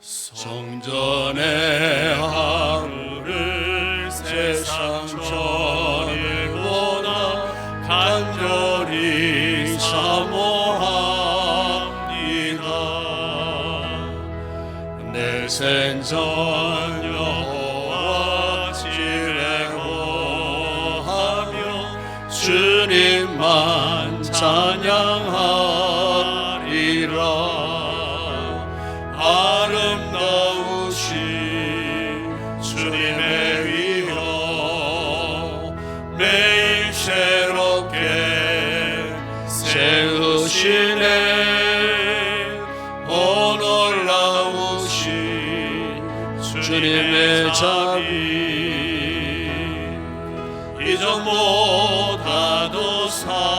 성전의 하루를 세상 전일보다 간절히 사모합니다. 내 생전 여호와 지레고하며 주님만 찬양하리라. 아름다우신 주님의 위엄 매일 새롭게 세우시네. 오 놀라우신 주님의 자비 이전보다도 사랑해.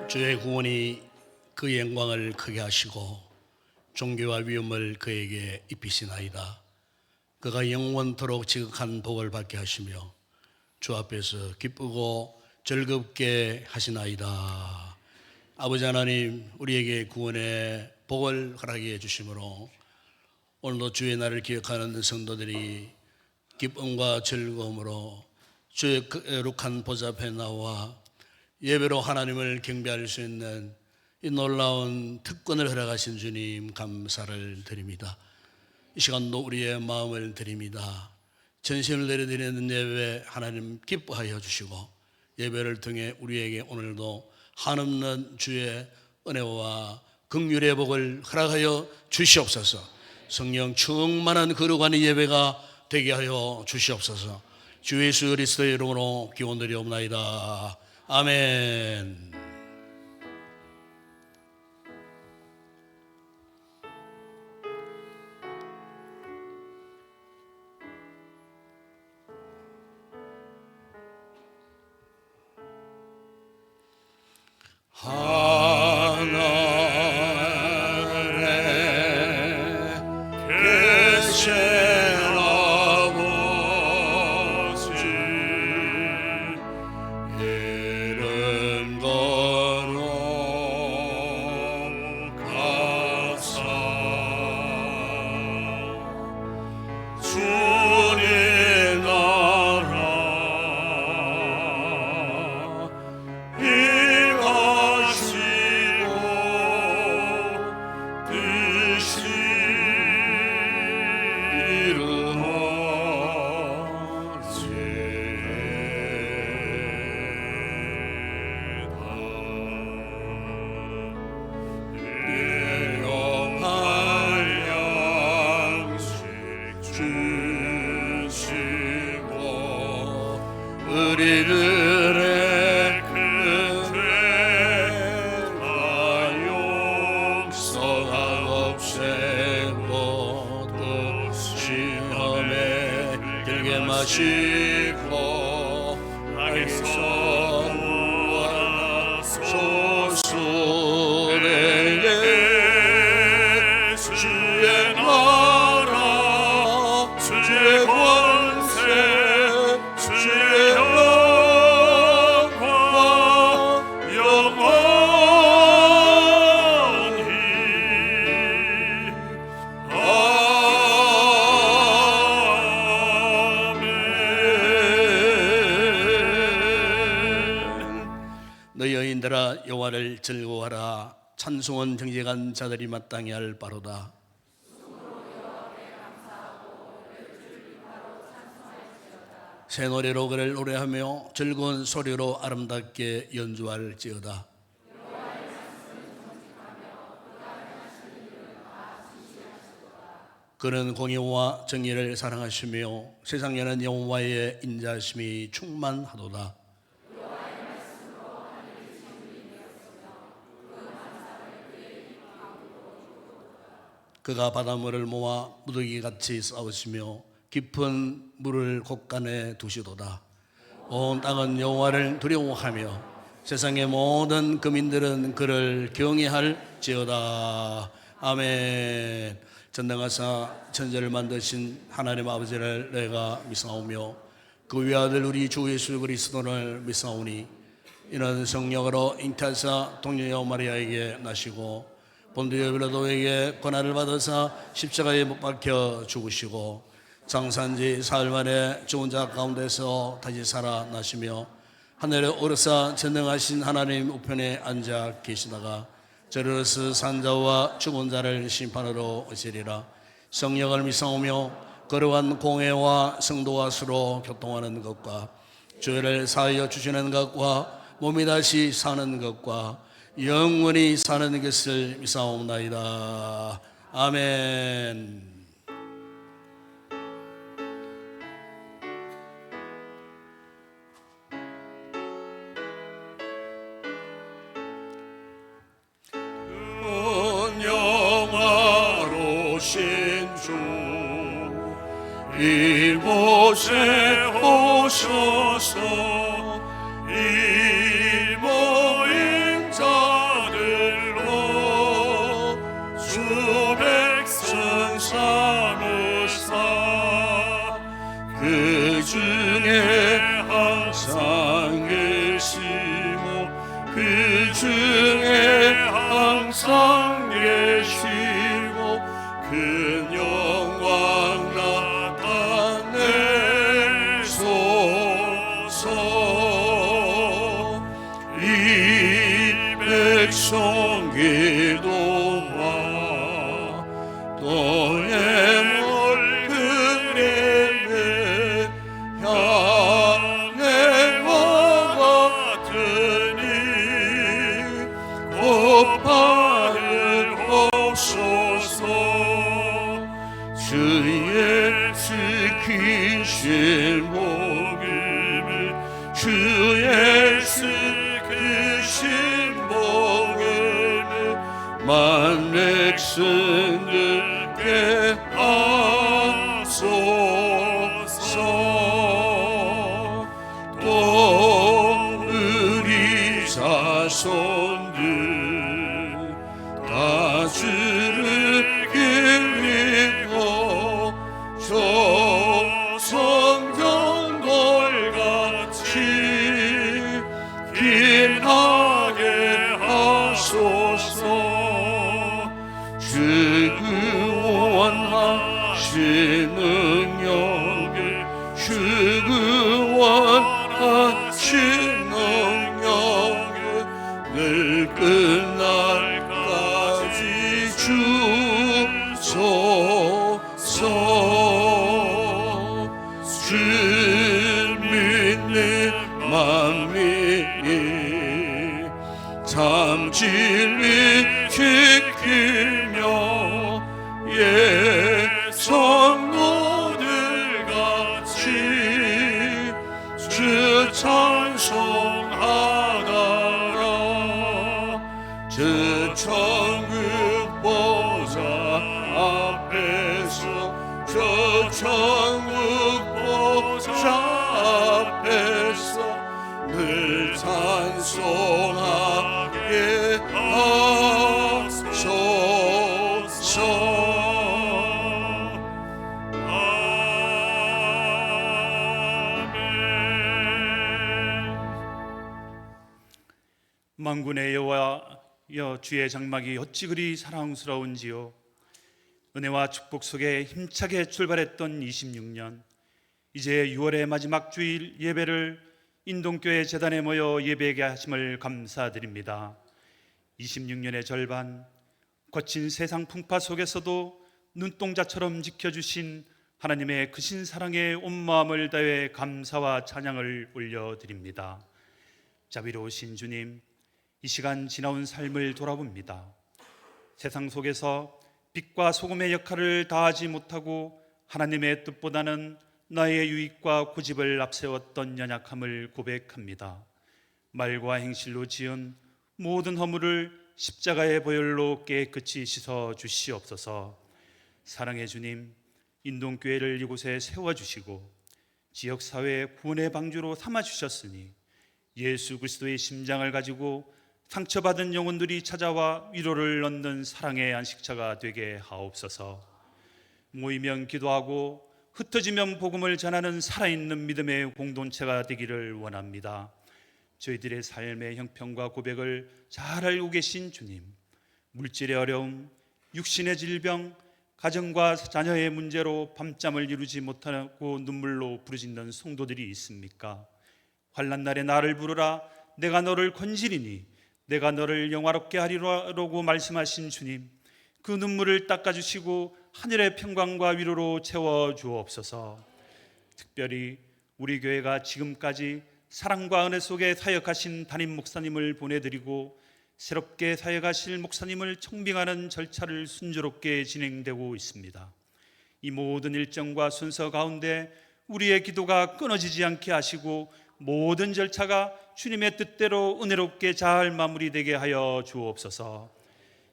주의 구원이 그 영광을 크게 하시고 존귀와 위엄을 그에게 입히시나이다. 그가 영원토록 지극한 복을 받게 하시며 주 앞에서 기쁘고 즐겁게 하시나이다. 아버지 하나님, 우리에게 구원의 복을 허락해 주심으로 오늘도 주의 날을 기억하는 성도들이 기쁨과 즐거움으로 주의 거룩한 보좌 앞에 나와 예배로 하나님을 경배할 수 있는 이 놀라운 특권을 허락하신 주님 감사를 드립니다. 이 시간도 우리의 마음을 드립니다. 전심을 내려드리는 예배 하나님 기뻐하여 주시고 예배를 통해 우리에게 오늘도 한없는 주의 은혜와 긍휼의 복을 허락하여 주시옵소서. 성령 충만한 거룩한 예배가 되게 하여 주시옵소서. 주 예수 그리스도의 이름으로 기원드리옵나이다. 아멘. 하늘에 계신 우리들의 그죄가 용서하옵세. 모두 시험에 들게 마시고 악에서 소수에게 주의 나라 주의 권세 주의 영광 영원히 아멘. 너희 여인들아 여호와를 즐거워하라. 찬송은 정직한 자들이 마땅히 할 바로다. 새 노래로 그를 노래하며 즐거운 소리로 아름답게 연주할지어다. 그는 공의와 정의를 사랑하시며 세상에는 여호와의 인자심이 충만하도다. 그가 바닷물을 모아 무더기같이 쌓으시며 깊은 물을 곳간에 두시도다. 온 땅은 여호와를 두려워하며 세상의 모든 거민들은 그를 경외할지어다. 아멘. 전능하사 천지를 만드신 하나님 아버지를 내가 믿사오며 그 외아들 우리 주 예수 그리스도를 믿사오니 이는 성령으로 잉태하사 동녀 마리아에게 나시고 본디오 빌라도에게 고난을 받으사 십자가에 못 박혀 죽으시고 장사한지 사흘 만에 죽은 자 가운데서 다시 살아나시며 하늘에 오르사 전능하신 하나님 우편에 앉아 계시다가 저리로서 산자와 죽은 자를 심판하러 오시리라. 성령을 믿사오며 거룩한 공회와 성도와 수로 교통하는 것과 죄를 사하여 주시는 것과 몸이 다시 사는 것과 영원히 사는 것을 믿사옵나이다. 아멘. 이곳에 오셔서 이 모인 자들로 주 백성 삼으사 그 중에 항상 계시고 그 중에 항상 계시고 그 영광 백성 기도와 또의 물그림에 향해와 같으니 곧바르옵소서. 주의 지키신 복음을 주의 지키신 만 백성들께 하소서. 또 우리 자손들 다 주를 기리고 조성경돌같이 빛나게 하소서. 주 구원하신 능력에 주 구원하신 능력에 늘 끝날까지 주소서. 주 믿는 만민이 참 진리 지키며 성도들 같이 주 찬송하다가 저 천국 보좌 앞에서 저 천국 보좌 앞에서 늘 찬송하게 하소서. 만군의 여호와여, 주의 장막이 어찌 그리 사랑스러운지요. 은혜와 축복 속에 힘차게 출발했던 26년, 이제 6월의 마지막 주일 예배를 인동교회 재단에 모여 예배하게 하심을 감사드립니다. 26년의 절반, 거친 세상 풍파 속에서도 눈동자처럼 지켜주신 하나님의 크신 사랑에 온 마음을 다해 감사와 찬양을 올려드립니다. 자비로우신 주님, 이 시간 지나온 삶을 돌아봅니다. 세상 속에서 빛과 소금의 역할을 다하지 못하고 하나님의 뜻보다는 나의 유익과 고집을 앞세웠던 연약함을 고백합니다. 말과 행실로 지은 모든 허물을 십자가의 보혈로 깨끗이 씻어 주시옵소서. 사랑의 주님, 인동교회를 이곳에 세워주시고 지역사회의 구원의 방주로 삼아주셨으니 예수 그리스도의 심장을 가지고 상처받은 영혼들이 찾아와 위로를 얻는 사랑의 안식처가 되게 하옵소서. 모이면 기도하고 흩어지면 복음을 전하는 살아있는 믿음의 공동체가 되기를 원합니다. 저희들의 삶의 형편과 고백을 잘 알고 계신 주님, 물질의 어려움, 육신의 질병, 가정과 자녀의 문제로 밤잠을 이루지 못하고 눈물로 부르짖는 성도들이 있습니까? 환난 날에 나를 부르라, 내가 너를 건지리니 내가 너를 영화롭게 하리라고 말씀하신 주님, 그 눈물을 닦아주시고 하늘의 평강과 위로로 채워주옵소서. 특별히 우리 교회가 지금까지 사랑과 은혜 속에 사역하신 담임 목사님을 보내드리고 새롭게 사역하실 목사님을 청빙하는 절차를 순조롭게 진행되고 있습니다. 이 모든 일정과 순서 가운데 우리의 기도가 끊어지지 않게 하시고 모든 절차가 주님의 뜻대로 은혜롭게 잘 마무리되게 하여 주옵소서.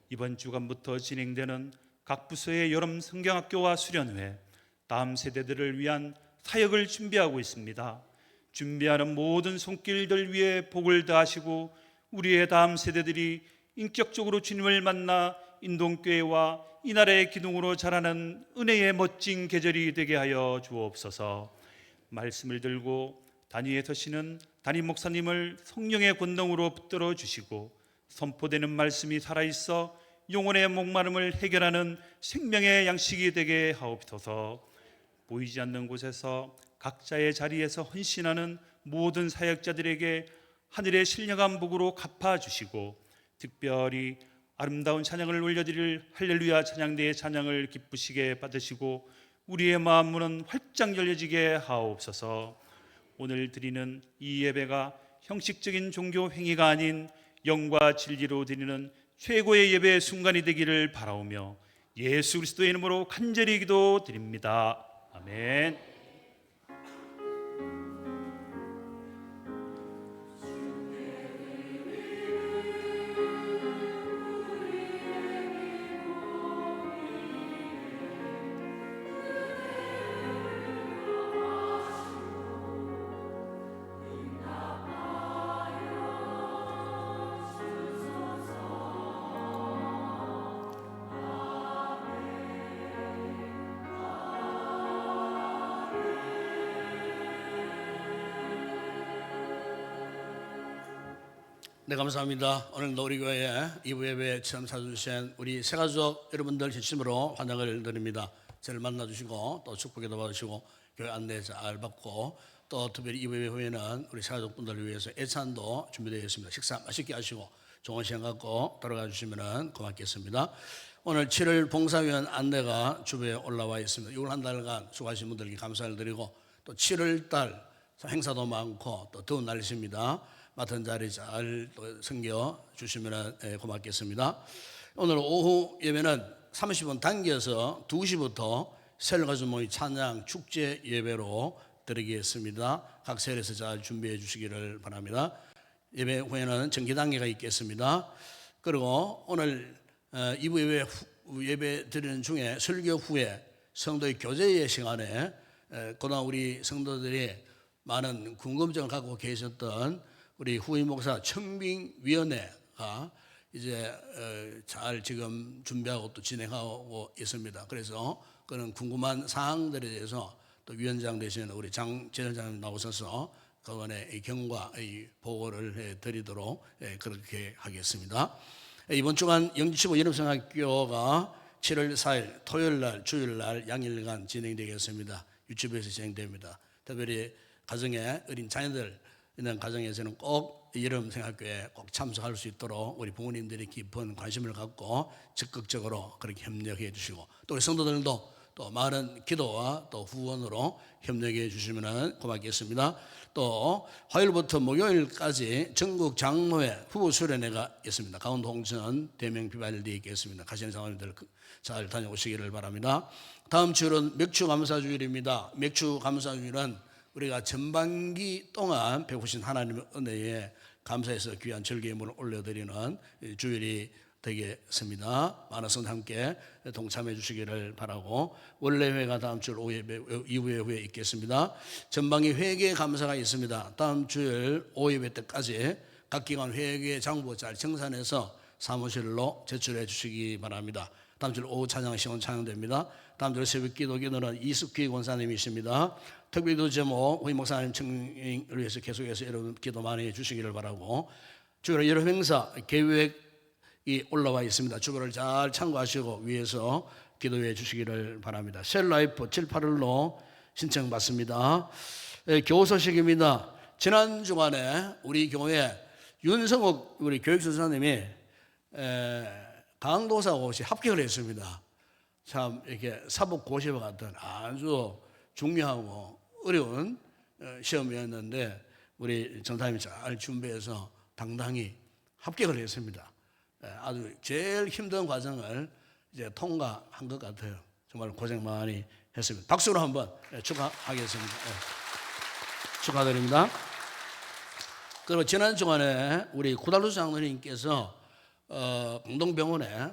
이번 주간부터 진행되는 각 부서의 여름 성경학교와 수련회, 다음 세대들을 위한 사역을 준비하고 있습니다. 준비하는 모든 손길들 위에 복을 다하시고 우리의 다음 세대들이 인격적으로 주님을 만나 인동교회와 이 나라의 기둥으로 자라는 은혜의 멋진 계절이 되게 하여 주옵소서. 말씀을 들고 단위에 서시는 담임 목사님을 성령의 권능으로 붙들어 주시고 선포되는 말씀이 살아있어 영혼의 목마름을 해결하는 생명의 양식이 되게 하옵소서. 보이지 않는 곳에서 각자의 자리에서 헌신하는 모든 사역자들에게 하늘의 신령한 복으로 갚아주시고 특별히 아름다운 찬양을 올려드릴 할렐루야 찬양대의 찬양을 기쁘시게 받으시고 우리의 마음문은 활짝 열려지게 하옵소서. 오늘 드리는 이 예배가 형식적인 종교 행위가 아닌 영과 진리로 드리는 최고의 예배의 순간이 되기를 바라오며 예수 그리스도의 이름으로 간절히 기도드립니다. 아멘. 네, 감사합니다. 오늘도 우리 교회 2부 예배에 처음 찾아주신 우리 새가족 여러분들 진심으로 환영을 드립니다. 저를 만나주시고 또 축복에도 받으시고 교회 안내 잘 받고 또 특별히 2부 예배 후에는 우리 새가족분들을 위해서 애찬도 준비되어 있습니다. 식사 맛있게 하시고 좋은 시간 갖고 돌아가 주시면 고맙겠습니다. 오늘 7월 봉사위원 안내가 주부에 올라와 있습니다. 6월 한 달간 수고하신 분들께 감사를 드리고 또 7월 달 행사도 많고 또 더운 날씨입니다. 맡은 자리 잘 섬겨 주시면 고맙겠습니다. 오늘 오후 예배는 30분 당겨서 2시부터 셀가족 모임 찬양 축제 예배로 드리겠습니다. 각 셀에서 잘 준비해 주시기를 바랍니다. 예배 후에는 정기 단계가 있겠습니다. 그리고 오늘 2부 예배 드리는 중에 설교 후에 성도의 교제의 시간에 그동안 우리 성도들이 많은 궁금증을 갖고 계셨던 우리 후임 목사 청빙위원회가 이제 잘 지금 준비하고 또 진행하고 있습니다. 그래서 그런 궁금한 사항들에 대해서 또 위원장 되시는 우리 장재현장님 나오셔서 그간의 경과 보고를 해드리도록 그렇게 하겠습니다. 이번 주간 영지치부 연합성학교가 7월 4일 토요일날 주일날 양일간 진행되겠습니다. 유치부에서 진행됩니다. 특별히 가정에 어린 자녀들 있는 가정에서는 꼭 여름 생활교회에 꼭 참석할 수 있도록 우리 부모님들이 깊은 관심을 갖고 적극적으로 그렇게 협력해 주시고 또 우리 성도들도 또 또 많은 기도와 또 후원으로 협력해 주시면 고맙겠습니다. 또 화요일부터 목요일까지 전국 장로회 후보 수련회가 있습니다. 강원도 홍천 대명 비발디에 있겠습니다. 가시는 사람들 잘 다녀오시기를 바랍니다. 다음 주일은 맥주 감사주일입니다. 맥주 감사주일은 우리가 전반기 동안 베푸신 하나님의 은혜에 감사해서 귀한 절기예물을 올려드리는 주일이 되겠습니다. 많은 성도 함께 동참해 주시기를 바라고, 원래 회가 다음 주일 이후에 후에 있겠습니다. 전방위 회계 감사가 있습니다. 다음 주일 오예배 때까지 각 기관 회계 장부 잘 정산해서 사무실로 제출해 주시기 바랍니다. 다음 주일 오후 찬양 시간 찬양됩니다. 다음 주일 새벽 기도기도는 이숙희 권사님이십니다. 특별기도 제목 후임 목사님 청을 위해서 계속해서 여러분 기도 많이 해주시기를 바라고, 주일 여러 행사 계획 이 올라와 있습니다. 주보를 잘 참고하시고 위에서 기도해 주시기를 바랍니다. 셀라이프 7, 8일로 신청받습니다. 교소식입니다. 지난 주간에 우리 교회 윤성욱 우리 교육선사님이 강도사고시 합격을 했습니다. 참 이렇게 사법고시와 같은 아주 중요하고 어려운 시험이었는데 우리 전사님이 잘 준비해서 당당히 합격을 했습니다. 아주 제일 힘든 과정을 이제 통과한 것 같아요. 정말 고생 많이 했습니다. 박수로 한번 축하하겠습니다. 축하드립니다. 그리고 지난 주간에 우리 구달루 장로님께서 공동병원에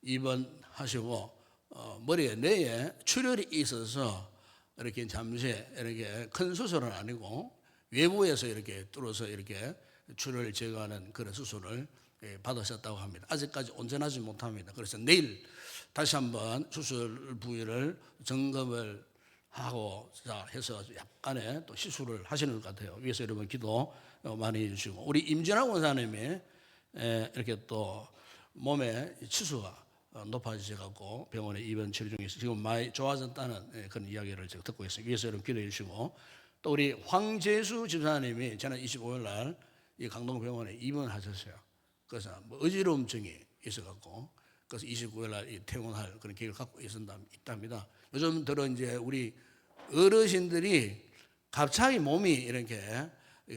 입원하시고 머리에 뇌에 출혈이 있어서 이렇게 잠시 이렇게 큰 수술은 아니고 외부에서 이렇게 뚫어서 이렇게 출혈을 제거하는 그런 수술을 받으셨다고 합니다. 아직까지 온전하지 못합니다. 그래서 내일 다시 한번 수술 부위를 점검을 하고 해서 약간의 또 시술을 하시는 것 같아요. 위에서 여러분 기도 많이 해주시고, 우리 임진환 원사님이 이렇게 또 몸에 치수가 높아지셔갖고 병원에 입원 치료 중에 지금 많이 좋아졌다는 그런 이야기를 제가 듣고 있어요. 위에서 여러분 기도해 주시고, 또 우리 황재수 집사님이 지난 25일 날 이 강동병원에 입원하셨어요. 그래서 뭐 어지러움증이 있어갖고 그래서 29일 날 퇴원할 그런 계획을 갖고 있답니다. 요즘 들어 이제 우리 어르신들이 갑자기 몸이 이렇게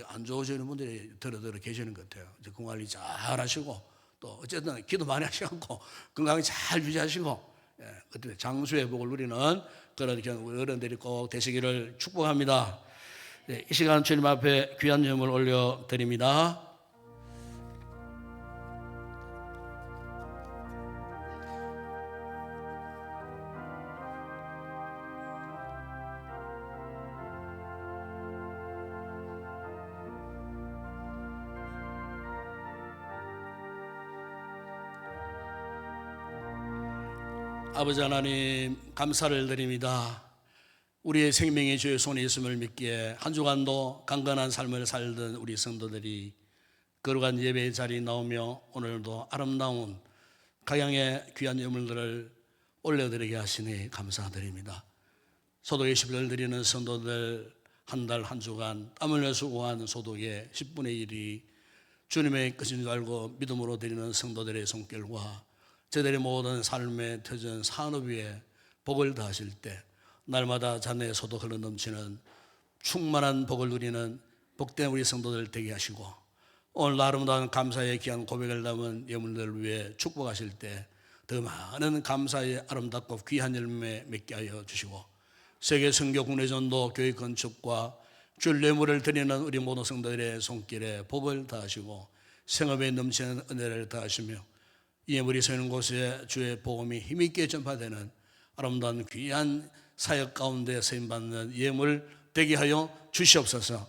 안 좋아지는 분들이 들어 계시는 것 같아요. 이제 건강관리 잘 하시고 또 어쨌든 기도 많이 하시고 건강 잘 유지하시고 어떻게 장수의 복을 누리는 그런 어른들이 꼭 되시기를 축복합니다. 이 시간 주님 앞에 귀한 예물 올려드립니다. 아버지 하나님 감사를 드립니다. 우리의 생명의 주의 손에 있음을 믿기에 한 주간도 강건한 삶을 살던 우리 성도들이 거룩한 예배의 자리에 나오며 오늘도 아름다운 각양의 귀한 예물들을 올려드리게 하시니 감사드립니다. 소독의 10을 드리는 성도들 한 달 한 주간 땀 흘려 수고한 소독의 10분의 1이 주님의 것인 줄 알고 믿음으로 드리는 성도들의 손길과 저들의 모든 삶의 터전 산업 위에 복을 더하실 때 날마다 자네의 소도 흘러 넘치는 충만한 복을 누리는 복된 우리 성도들 되게 하시고, 오늘 아름다운 감사의 귀한 고백을 담은 예물들을 위해 축복하실 때 더 많은 감사의 아름답고 귀한 열매 맺게 하여 주시고, 세계 선교 국내 전도 교회 건축과 줄 예물을 드리는 우리 모든 성도들의 손길에 복을 더하시고 생업에 넘치는 은혜를 더하시며 이 예물이 서는 곳에 주의 복음이 힘있게 전파되는 아름다운 귀한 사역 가운데 쓰임받는 예물 되게 하여 주시옵소서.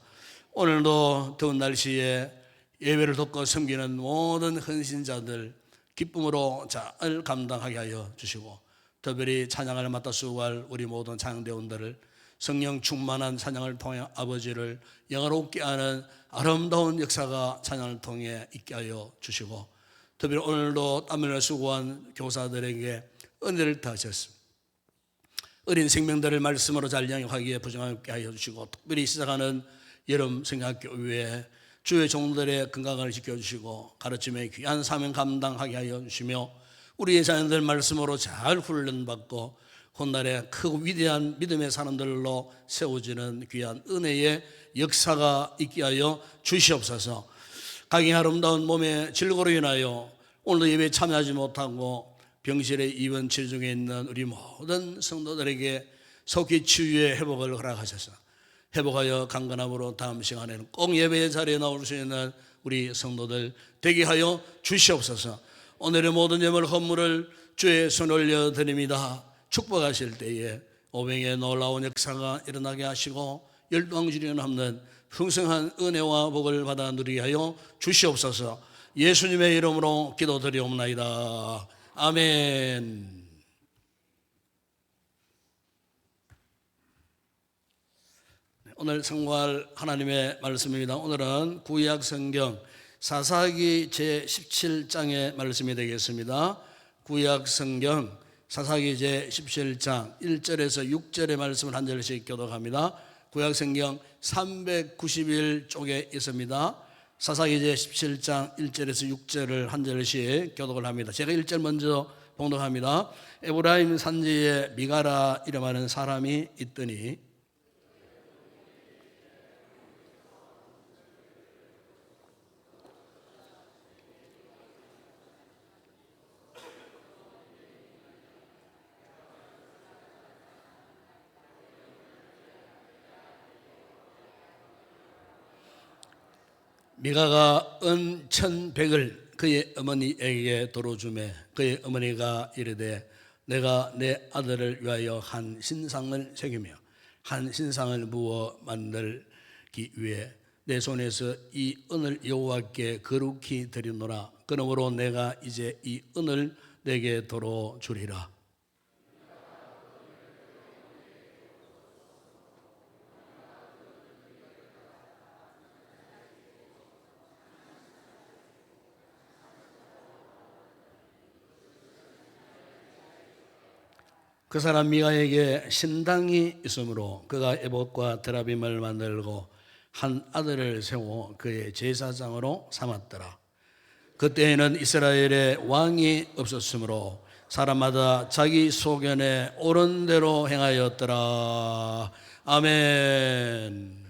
오늘도 더운 날씨에 예배를 돕고 섬기는 모든 헌신자들 기쁨으로 잘 감당하게 하여 주시고, 특별히 찬양을 맡아 수고할 우리 모든 찬양대원들을 성령 충만한 찬양을 통해 아버지를 영화롭게 하는 아름다운 역사가 찬양을 통해 있게 하여 주시고, 특별히 오늘도 땀 흘려 수고한 교사들에게 은혜를 더하셨습니다. 어린 생명들을 말씀으로 잘 양육하기에 부정하게 하여 주시고, 특별히 시작하는 여름 성경학교회 주의 종들의 건강을 지켜주시고 가르침의 귀한 사명 감당하게 하여 주시며 우리의 자녀들 말씀으로 잘 훈련받고 훗날에 크고 위대한 믿음의 사람들로 세워지는 귀한 은혜의 역사가 있게 하여 주시옵소서. 각기 아름다운 몸의 질고로 인하여 오늘도 예배에 참여하지 못하고 병실에 입원 치료 중에 있는 우리 모든 성도들에게 속히 치유의 회복을 허락하셔서 회복하여 강건함으로 다음 시간에는 꼭 예배의 자리에 나올 수 있는 우리 성도들 되게 하여 주시옵소서. 오늘의 모든 예물 헌물을 주의 손에 올려드립니다. 축복하실 때에 오병의 놀라운 역사가 일어나게 하시고 열방주리에 남는 풍성한 은혜와 복을 받아 누리게 하여 주시옵소서. 예수님의 이름으로 기도드리옵나이다. 아멘. 오늘 성공할 하나님의 말씀입니다. 오늘은 구약 성경 사사기 제17장의 말씀이 되겠습니다. 구약 성경 사사기 제17장 1절에서 6절의 말씀을 한 절씩 교독합니다. 구약 성경 391쪽에 있습니다. 사사기 제17장 1절에서 6절을 한 절씩 교독을 합니다. 제가 1절 먼저 봉독합니다. 에브라임 산지에 미가라 이름하는 사람이 있더니 미가가 은 1,100을 그의 어머니에게 도로 주매 그의 어머니가 이르되 내가 내 아들을 위하여 한 신상을 새기며 한 신상을 부어 만들기 위해 내 손에서 이 은을 여호와께 거룩히 드리노라. 그러므로 내가 이제 이 은을 내게 도로 주리라. 그 사람 미가에게 신당이 있으므로 그가 에봇과 드라빔을 만들고 한 아들을 세워 그의 제사장으로 삼았더라. 그때에는 이스라엘에 왕이 없었으므로 사람마다 자기 소견에 옳은 대로 행하였더라. 아멘.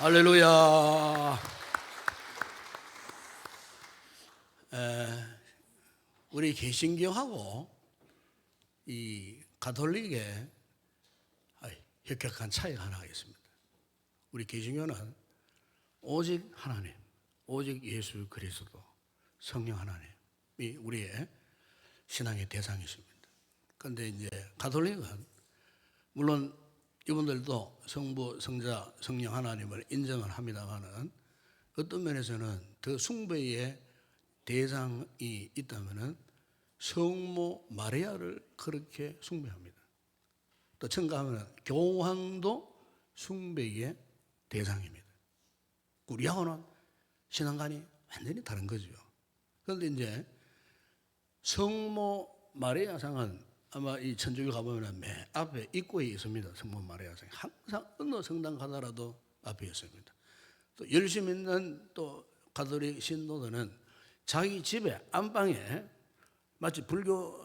할렐루야. 우리 개신교하고 이 가톨릭의 혁혁한 차이가 하나 있습니다. 우리 개신교는 오직 하나님, 오직 예수 그리스도, 성령 하나님이 우리의 신앙의 대상이십니다. 그런데 이제 가톨릭은 물론 이분들도 성부, 성자, 성령 하나님을 인정을 합니다만은 어떤 면에서는 더 숭배의 대상이 있다면은 성모 마리아를 그렇게 숭배합니다. 또 첨가하면 교황도 숭배의 대상입니다. 우리하고는 신앙관이 완전히 다른 거죠. 그런데 이제 성모 마리아상은 아마 이 천주교 가보면 맨 앞에 입구에 있습니다. 성모 마리아상 항상 어느 성당 가더라도 앞에 있습니다. 또 열심 있는 또 가톨릭 신도들은 자기 집에 안방에 마치 불교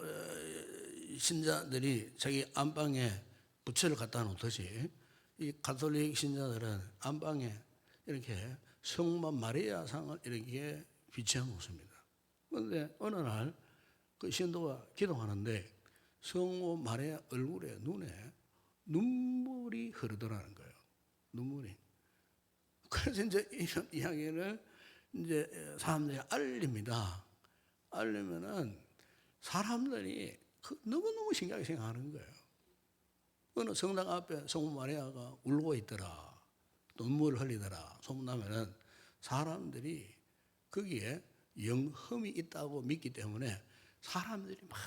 신자들이 자기 안방에 부채를 갖다 놓듯이 이 가톨릭 신자들은 안방에 이렇게 성모 마리아 상을 이렇게 비치해 놓습니다. 그런데 어느 날 그 신도가 기도하는데 성모 마리아 얼굴에 눈에 눈물이 흐르더라는 거예요. 눈물이. 그래서 이제 이런 이야기를 이제 사람들이 알립니다. 알리면은 사람들이 너무너무 신기하게 생각하는 거예요. 어느 성당 앞에 성모 마리아가 울고 있더라, 눈물을 흘리더라 소문나면은 사람들이 거기에 영험이 있다고 믿기 때문에 사람들이 막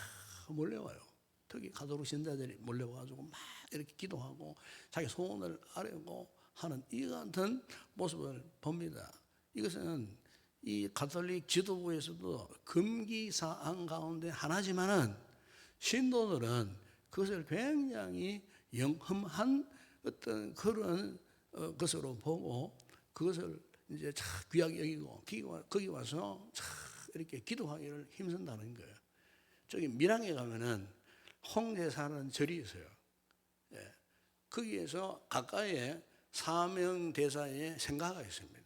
몰려와요. 특히 가톨릭 신자들이 몰려와가지고 막 이렇게 기도하고 자기 소원을 아뢰고 하는 이 같은 모습을 봅니다. 이것은 이 가톨릭 지도부에서도 금기사항 가운데 하나지만은 신도들은 그것을 굉장히 영험한 어떤 그런 것으로 보고 그것을 이제 참 귀하게 여기고 거기 와서 참 이렇게 기도하기를 힘쓴다는 거예요. 저기 밀양에 가면은 홍제 사는 절이 있어요. 예. 거기에서 가까이에 사명대사의 생가가 있습니다.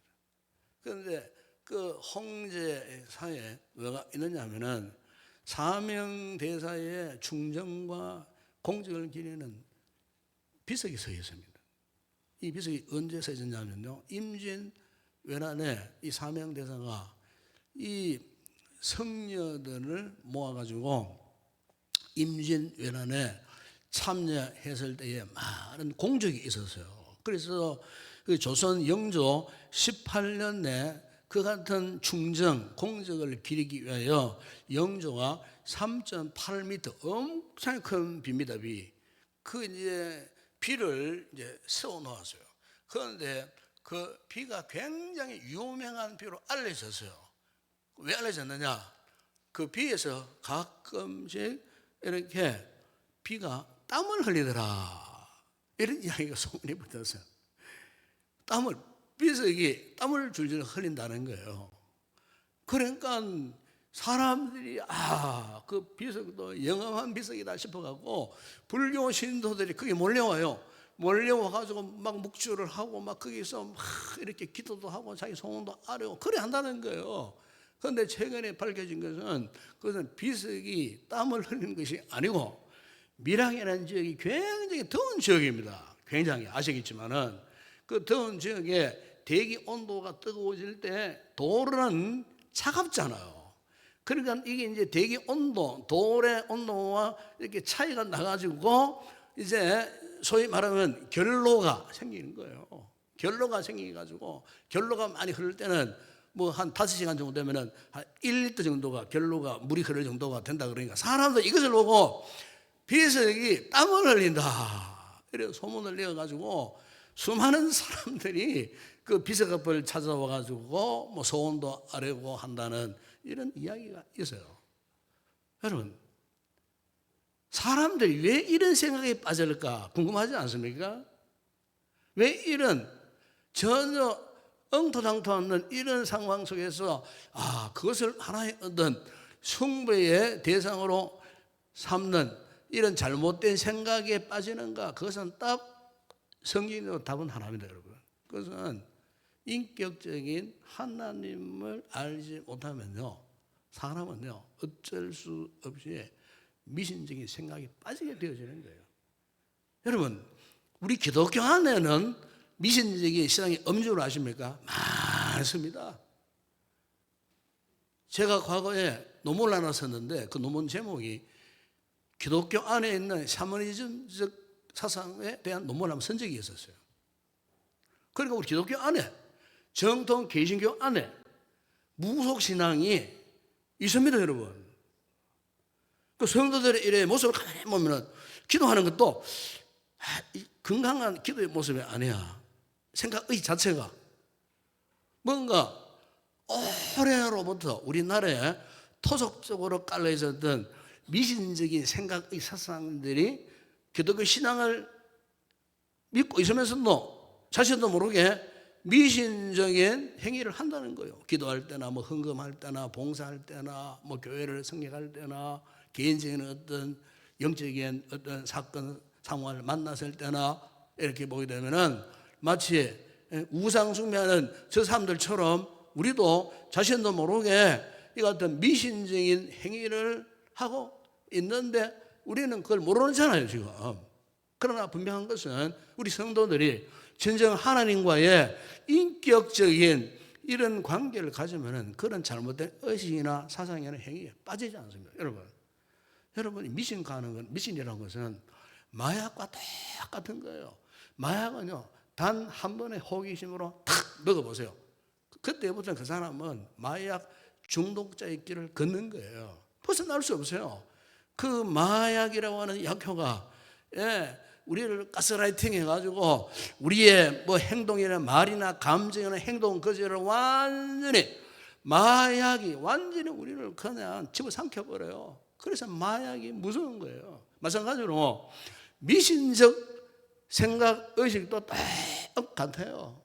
그런데 그 홍제사에 뭐가 있느냐 하면은 사명대사의 충정과 공적을 기리는 비석이 서 있습니다. 이 비석이 언제 서 있었냐면요, 임진 외란에 이 사명대사가 이 성녀들을 모아가지고 임진 외란에 참여했을 때에 많은 공적이 있었어요. 그래서 그 조선 영조 18년에 그 같은 충정 공적을 기리기 위하여 영조가 3.8m 엄청 큰 비입니다. 그 이제 비를 이제 세워 놓았어요. 그런데 그 비가 굉장히 유명한 비로 알려졌어요. 왜 알려졌느냐? 그 비에서 가끔씩 이렇게 비가 땀을 흘리더라, 이런 이야기가 소문이 붙었어요. 비석이 땀을 줄줄 흘린다는 거예요. 그러니까 사람들이 그 비석도 영험한 비석이다 싶어갖고 불교 신도들이 거기 몰려와요. 몰려와가지고 막 묵주를 하고 막 거기서 막 이렇게 기도도 하고 자기 소원도 아뢰고 그래 한다는 거예요. 그런데 최근에 밝혀진 것은 그것은 비석이 땀을 흘리는 것이 아니고 밀양이라는 지역이 굉장히 더운 지역입니다. 굉장히 아시겠지만은 그 더운 지역에 대기 온도가 뜨거워질 때 돌은 차갑잖아요. 그러니까 이게 이제 대기 온도, 돌의 온도와 이렇게 차이가 나가지고 이제 소위 말하면 결로가 생기는 거예요. 결로가 생겨가지고 결로가 많이 흐를 때는 뭐 한 5시간 정도 되면은 한 1리터 정도가 결로가 물이 흐를 정도가 된다 그러니까 사람들 이것을 보고 비석이 땀을 흘린다 이래 소문을 내어가지고 수많은 사람들이 그 비석 앞을 찾아와 가지고 뭐 소원도 아뢰고 한다는 이런 이야기가 있어요. 여러분, 사람들이 왜 이런 생각에 빠질까 궁금하지 않습니까? 왜 이런 전혀 엉터장터 없는 이런 상황 속에서 그것을 하나의 어떤 숭배의 대상으로 삼는 이런 잘못된 생각에 빠지는가? 그것은 딱 성경의 답은 하나입니다, 여러분. 그것은 인격적인 하나님을 알지 못하면요, 사람은요 어쩔 수 없이 미신적인 생각이 빠지게 되어지는 거예요. 여러분, 우리 기독교 안에는 미신적인 신앙이 엄중을 아십니까? 많습니다. 제가 과거에 논문을 하나 썼는데 그 논문 제목이 기독교 안에 있는 샤머니즘적 사상에 대한 논문을 한번 쓴 적이 있었어요. 그러니까 우리 기독교 안에, 정통 개신교 안에 무속신앙이 있습니다, 여러분. 그 성도들의 이래 모습을 가만히 보면 기도하는 것도 건강한 기도의 모습이 아니야. 생각의 자체가 뭔가 오래로부터 우리나라에 토속적으로 깔려 있었던 미신적인 생각의 사상들이 기독교 신앙을 믿고 있으면서도 자신도 모르게 미신적인 행위를 한다는 거예요. 기도할 때나 뭐 헌금할 때나 봉사할 때나 뭐 교회를 성경할 때나 개인적인 어떤 영적인 어떤 사건 상황을 만났을 때나 이렇게 보게 되면은 마치 우상 숭배하는 저 사람들처럼 우리도 자신도 모르게 이 같은 미신적인 행위를 하고 있는데 우리는 그걸 모르잖아요, 지금. 그러나 분명한 것은 우리 성도들이 진정 하나님과의 인격적인 이런 관계를 가지면은 그런 잘못된 의식이나 사상이나 행위에 빠지지 않습니다. 여러분이 미신 가는 건, 미신이라는 것은 마약과 똑같은 거예요. 마약은요, 단 한 번의 호기심으로 탁 먹어보세요. 그때부터 그 사람은 마약 중독자의 길을 걷는 거예요. 벗어날 수 없어요. 그 마약이라고 하는 약효가, 우리를 가스라이팅 해가지고 우리의 뭐 행동이나 말이나 감정이나 행동 거지를 완전히 마약이 완전히 우리를 그냥 집어삼켜버려요. 그래서 마약이 무서운 거예요. 마찬가지로 미신적 생각, 의식도 똑같아요.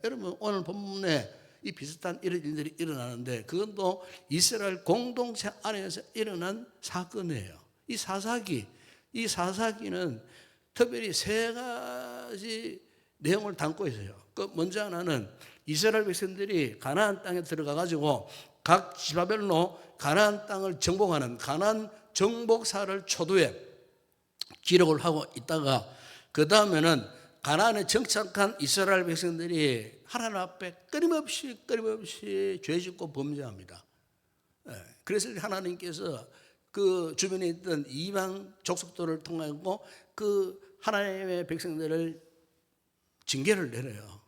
여러분, 오늘 본문에 이 비슷한 이런 일들이 일어나는데 그건 또 이스라엘 공동체 안에서 일어난 사건이에요. 이 사사기는 특별히 세 가지 내용을 담고 있어요. 그 먼저 하나는 이스라엘 백성들이 가나안 땅에 들어가 가지고 각 지파별로 가나안 땅을 정복하는 가나안 정복사를 초두에 기록을 하고 있다가 그 다음에는 가나안에 정착한 이스라엘 백성들이 하나님 앞에 끊임없이 죄짓고 범죄합니다. 그래서 하나님께서 그 주변에 있던 이방 족속들을 통하고 그 하나님의 백성들을 징계를 내려요.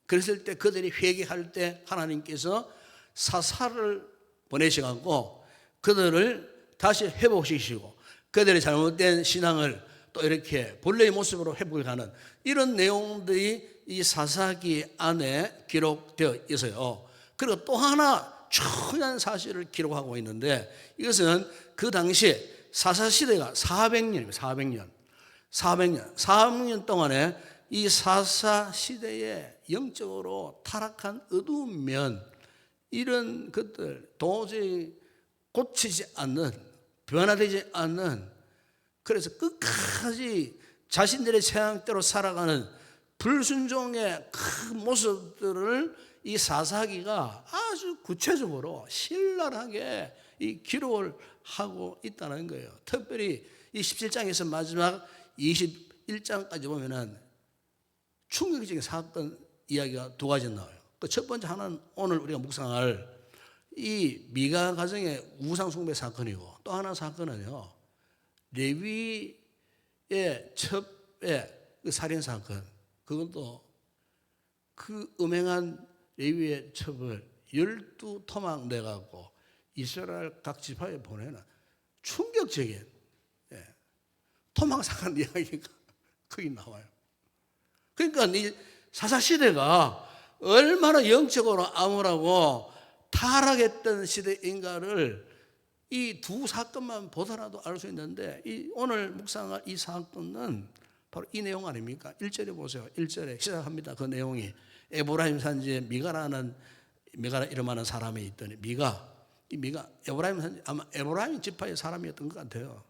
그랬을 때 그들이 회개할 때 하나님께서 사사를 보내셔가지고 그들을 다시 회복시키시고 그들의 잘못된 신앙을 또 이렇게 본래의 모습으로 회복하는 이런 내용들이 이 사사기 안에 기록되어 있어요. 그리고 또 하나 중요한 사실을 기록하고 있는데 이것은 그 당시 사사시대가 400년입니다. 400년 동안에 이 사사시대에 영적으로 타락한 어두운 면 이런 것들 도저히 고치지 않는 변화되지 않는 그래서 끝까지 자신들의 취향대로 살아가는 불순종의 큰 모습들을 이 사사기가 아주 구체적으로 신랄하게 이 기록을 하고 있다는 거예요. 특별히 이 17장에서 마지막 21장까지 보면은 충격적인 사건 이야기가 두 가지 나와요. 그 첫 번째 하나는 오늘 우리가 묵상할 이 미가 가정의 우상 숭배 사건이고 또 하나 사건은요 레위의 첩의 그 살인 사건. 그건 또 그 음행한 레위의 첩을 12토막 내갖고 이스라엘 각 지파에 보내는 충격적인 토막 사건 이야기가 거기 나와요. 그러니까 이 사사시대가 얼마나 영적으로 암울하고 타락했던 시대인가를 이 두 사건만 보더라도 알 수 있는데 이 오늘 묵상할 이 사건은 바로 이 내용 아닙니까? 1절에 보세요. 1절에 시작합니다. 그 내용이 에브라임 산지에 미가라 이름하는 사람이 있더니 미가 에브라임 산지 아마 에브라임 지파의 사람이었던 것 같아요.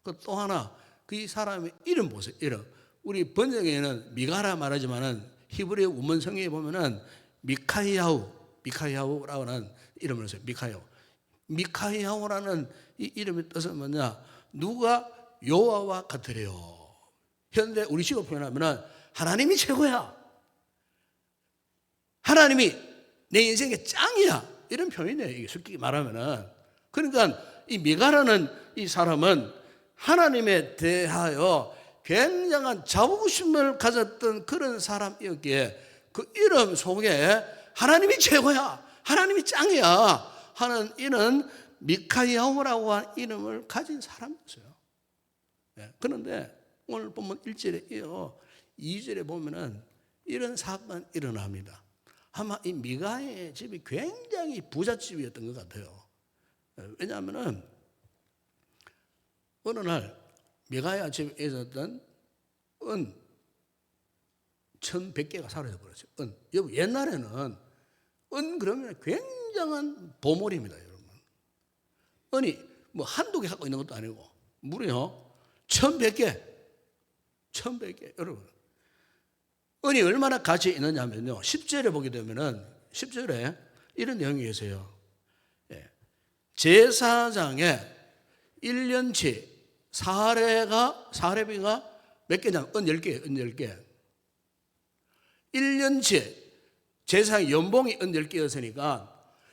그 또 하나 그 이 사람의 이름 보세요. 이름 우리 번역에는 미가라 말하지만은 히브리 원문성경에 보면은 미카야후라는 이름을 써요. 미카야후라는 이 이름의 뜻은 뭐냐? 누가 여호와와 같으래요. 현대 우리식으로 표현하면은 하나님이 최고야. 하나님이 내 인생의 짱이야. 이런 표현이에요. 이게 솔직히 말하면은. 그러니까 이 미가라는 이 사람은 하나님에 대하여 굉장한 자부심을 가졌던 그런 사람이었기에 그 이름 속에 하나님이 최고야, 하나님이 짱이야 하는 이는 미카야후라고 하는 이름을 가진 사람이었어요. 그런데 오늘 본문 1절에 이어 2절에 보면은 이런 사건이 일어납니다. 아마 이 미가의 집이 굉장히 부잣집이었던 것 같아요. 왜냐하면은 어느 날 미가야 집에 있었던 은 1100개가 사라져 버렸어요. 여러분 옛날에는 은 그러면 굉장한 보물입니다, 여러분. 은이 뭐 한두 개 갖고 있는 것도 아니고 무려 1100개. 여러분 은이 얼마나 가치 있느냐 하면요, 10절에 보게 되면은 10절에 이런 내용이 계세요. 제사장의 1년치 사례비가 몇 개냐면 은 10개. 1년치 제사장 연봉이 은 10개였으니까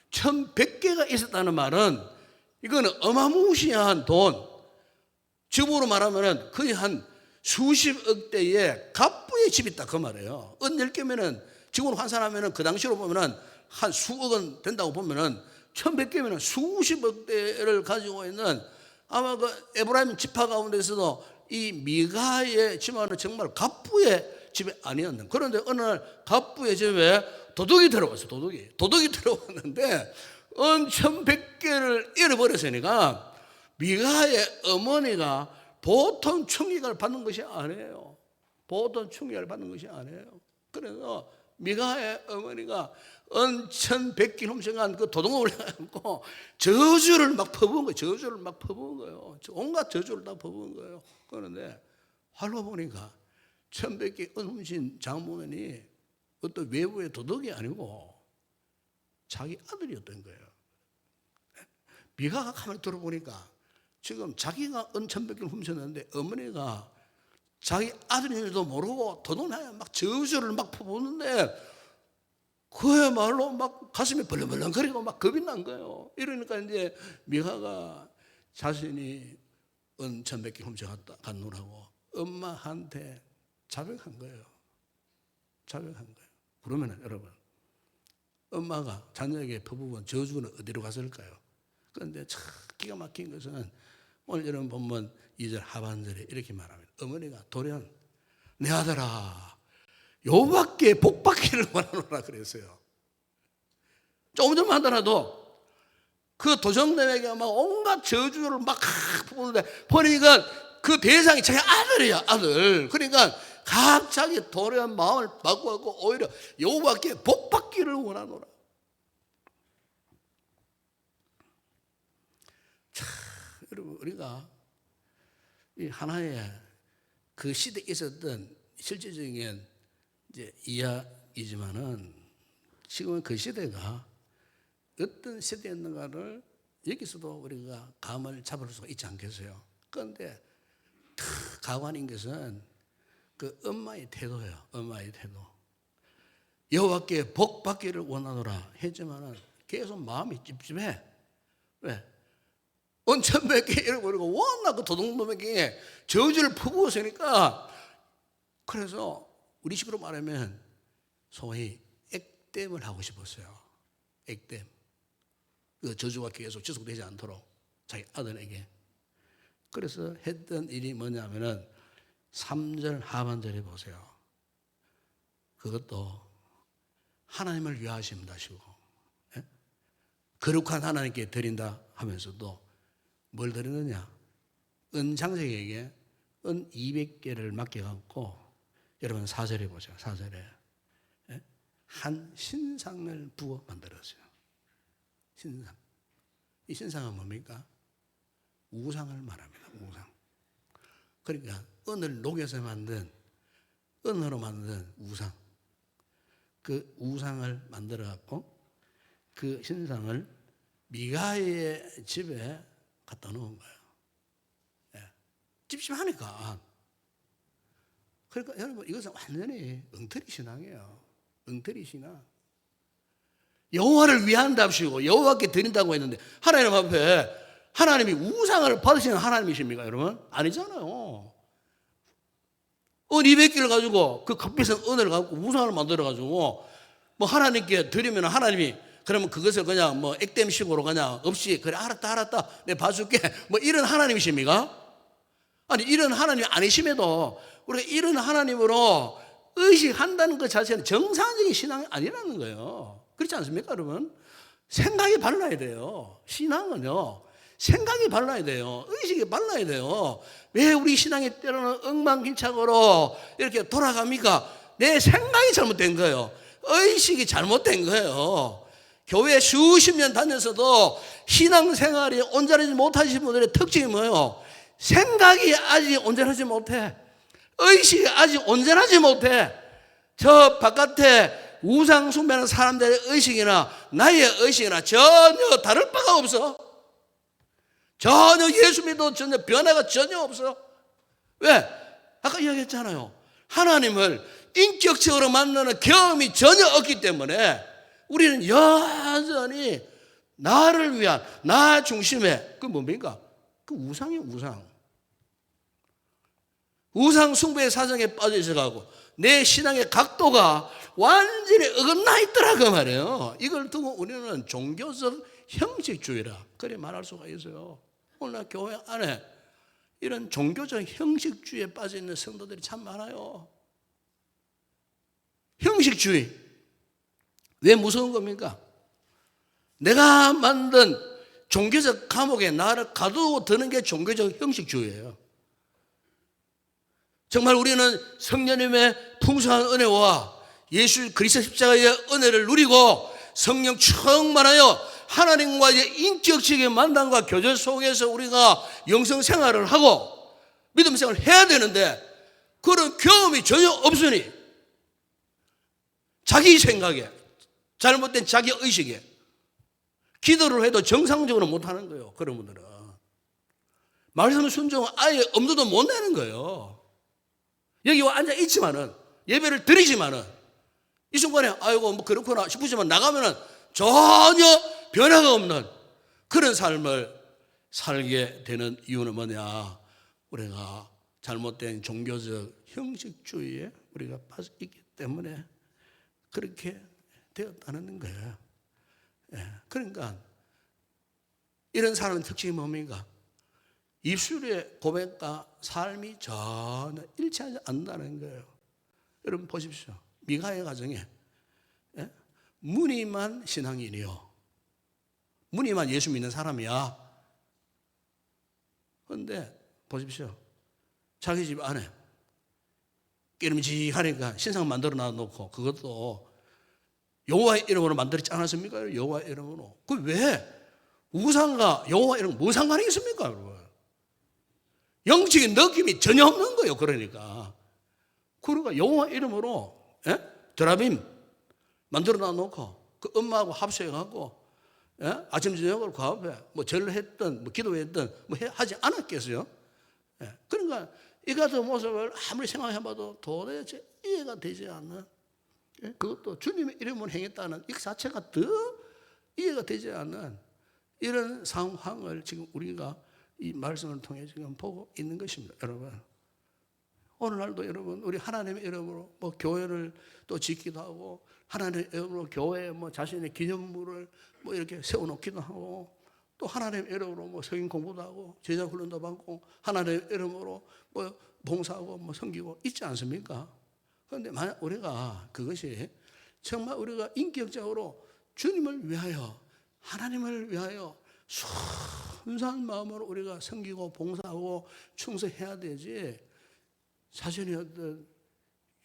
1100개가 있었다는 말은 이거는 어마무시한 돈, 집으로 말하면 거의 한 수십억 대의 갑부의 집이 있다 그 말이에요. 은 10개면은 지금으로 환산하면은 그 당시로 보면은 한 수억 원 된다고 보면은 1100개면은 수십억 대를 가지고 있는 아마 그 에브라임 지파 가운데서도 이 미가의 집안은 정말 갑부의 집이 아니었는. 그런데 어느 날 갑부의 집에 도둑이 들어왔어요. 도둑이 들어왔는데 은 1100개를 잃어버렸으니까 미가의 어머니가 보통 충격을 받는 것이 아니에요. 그래서 미가의 어머니가 은 1100개 훔쳐간 그 도둑을 올려갖고 저주를 막 퍼부은 거예요. 온갖 저주를 다 퍼부은 거예요. 그런데 알고 보니까 1100개 은 훔친 장모님이 어떤 외부의 도둑이 아니고 자기 아들이었던 거예요. 미가가 가만히 들어보니까 지금 자기가 은 1100개를 훔쳤는데 어머니가 자기 아들인지도 모르고 도둑나야 막 저주를 막 퍼붓는데 그야말로 막 가슴이 벌렁벌렁거리고 막 겁이 난 거예요. 이러니까 이제 미가가 자신이 은 1100개 훔쳐갔노라고 엄마한테 자백한 거예요. 그러면 여러분, 엄마가 자녀에게 퍼부은 저주는 어디로 갔을까요? 그런데 참 기가 막힌 것은 오늘 여러분 보면 2절 하반절에 이렇게 말합니다. 어머니가 돌연 내 아들아 요밖에 복받기를 원하노라 그랬어요. 조금 전만 하더라도 그 도적놈에게 막 온갖 저주를 막 부르는데 보니까 그 대상이 자기 아들이야, 아들. 그러니까 갑자기 돌연 마음을 바꾸고 오히려 요밖에 복받기를 원하노라. 참, 여러분 우리가 이 하나의 그 시대에 있었던 실질적인 이제 이야기지만은 지금은 그 시대가 어떤 시대였는가를 여기서도 우리가 감을 잡을 수가 있지 않겠어요? 그런데 가관인 것은 그 엄마의 태도예요. 엄마의 태도. 여호와께 복 받기를 원하노라 했지만은 계속 마음이 찝찝해. 왜? 은 1100개 잃어버리고 워낙 그 도둑놈에게 저주를 퍼부었으니까 그래서 우리 식으로 말하면 소위 액땜을 하고 싶었어요. 액땜. 그 저주가 계속 지속되지 않도록 자기 아들에게. 그래서 했던 일이 뭐냐면은 3절 하반절에 보세요. 그것도 하나님을 위하심다시고 거룩한 하나님께 드린다 하면서도 뭘 드리느냐? 은장색에게 은 200개를 맡겨갖고 여러분 4절에 보죠. 4절에 한 신상을 부어 만들었어요. 신상. 이 신상은 뭡니까? 우상을 말합니다. 우상. 그러니까 은을 녹여서 만든, 은으로 만든 우상. 그 우상을 만들어 갖고 그 신상을 미가의 집에 갖다 놓은 거예요. 예. 찝찝하니까. 그러니까 여러분 이것은 완전히 엉터리 신앙이에요. 엉터리 신앙. 여호와를 위한답시고 여호와께 드린다고 했는데 하나님 앞에 하나님이 우상을 받으시는 하나님이십니까 여러분? 아니잖아요. 은 200개를 가지고 그 값비싼 은을 갖고 우상을 만들어 가지고 뭐 하나님께 드리면 하나님이 그러면 그것을 그냥 뭐 액땜식으로 그냥 없이 그래 알았다 내가 봐줄게 뭐 이런 하나님이십니까? 아니 이런 하나님이 아니심에도 우리가 이런 하나님으로 의식한다는 것 자체는 정상적인 신앙이 아니라는 거예요. 그렇지 않습니까 여러분? 생각이 발라야 돼요. 신앙은요 생각이 발라야 돼요. 의식이 발라야 돼요. 왜 우리 신앙이 때로는 엉망진창으로 이렇게 돌아갑니까? 내 생각이 잘못된 거예요. 의식이 잘못된 거예요. 교회 수십 년 다녔어도 신앙생활이 온전하지 못하신 분들의 특징이 뭐예요? 생각이 아직 온전하지 못해. 의식이 아직 온전하지 못해. 저 바깥에 우상 숭배하는 사람들의 의식이나 나의 의식이나 전혀 다를 바가 없어. 전혀 예수 믿어도 전혀 변화가 전혀 없어. 왜? 아까 이야기했잖아요. 하나님을 인격적으로 만나는 경험이 전혀 없기 때문에 우리는 여전히 나를 위한 나 중심의 그 뭡니까? 그 우상이에요. 우상 숭배의 사정에 빠져 있어가고 내 신앙의 각도가 완전히 어긋나 있더라고 말이에요. 이걸 두고 우리는 종교적 형식주의라 그래 말할 수가 있어요. 오늘날 교회 안에 이런 종교적 형식주의에 빠져 있는 성도들이 참 많아요. 형식주의 왜 무서운 겁니까? 내가 만든 종교적 감옥에 나를 가두고 드는 게 종교적 형식주의예요. 정말 우리는 성령님의 풍성한 은혜와 예수 그리스도 십자가의 은혜를 누리고 성령 충만하여 하나님과의 인격적인 만남과 교제 속에서 우리가 영성 생활을 하고 믿음 생활을 해야 되는데 그런 경험이 전혀 없으니 자기 생각에 잘못된 자기 의식에 기도를 해도 정상적으로 못하는 거예요. 그런 분들은 말씀 순종은 아예 엄두도 못 내는 거예요. 여기 와 앉아 있지만은 예배를 드리지만은 이 순간에 아이고 뭐 그렇구나 싶으지만 나가면은 전혀 변화가 없는 그런 삶을 살게 되는 이유는 뭐냐? 우리가 잘못된 종교적 형식주의에 우리가 빠져 있기 때문에 그렇게 되었다는 거예요. 예, 그러니까 이런 사람의 특징이 뭡니까? 입술의 고백과 삶이 전혀 일치하지 않는다는 거예요. 여러분 보십시오. 미가의 가정에 무늬만 신앙인이요. 무늬만 예수 믿는 사람이야. 그런데 보십시오. 자기 집 안에 깨름직하니까 신상 만들어 놔놓고 그것도 여호와의 이름으로 만들었지 않았습니까? 여호와의 이름으로. 그 왜? 우상과 여호와 이름 뭐 상관이 있습니까? 여러분? 영적인 느낌이 전혀 없는 거예요. 그러니까 여호와 이름으로 드라빔 만들어 놔놓고 그 엄마하고 합세해갖고 아침 저녁을 그 앞에 뭐 절을 했든 뭐 기도했든 뭐 하지 않았겠어요? 그러니까 이 같은 모습을 아무리 생각해봐도 도대체 이해가 되지 않는 그것도 주님의 이름으로 행했다는 이 자체가 더 이해가 되지 않는 이런 상황을 지금 우리가 이 말씀을 통해 지금 보고 있는 것입니다. 여러분 오늘날도 여러분 우리 하나님의 이름으로 뭐 교회를 또 짓기도 하고 하나님의 이름으로 교회에 뭐 자신의 기념물을 뭐 이렇게 세워놓기도 하고 또 하나님의 이름으로 뭐 성경 공부도 하고 제자 훈련도 받고 하나님의 이름으로 뭐 봉사하고 뭐 섬기고 있지 않습니까? 그런데 만약 우리가 그것이 정말 우리가 인격적으로 주님을 위하여 하나님을 위하여 순수한 마음으로 우리가 섬기고 봉사하고 충성해야 되지 자신의 어떤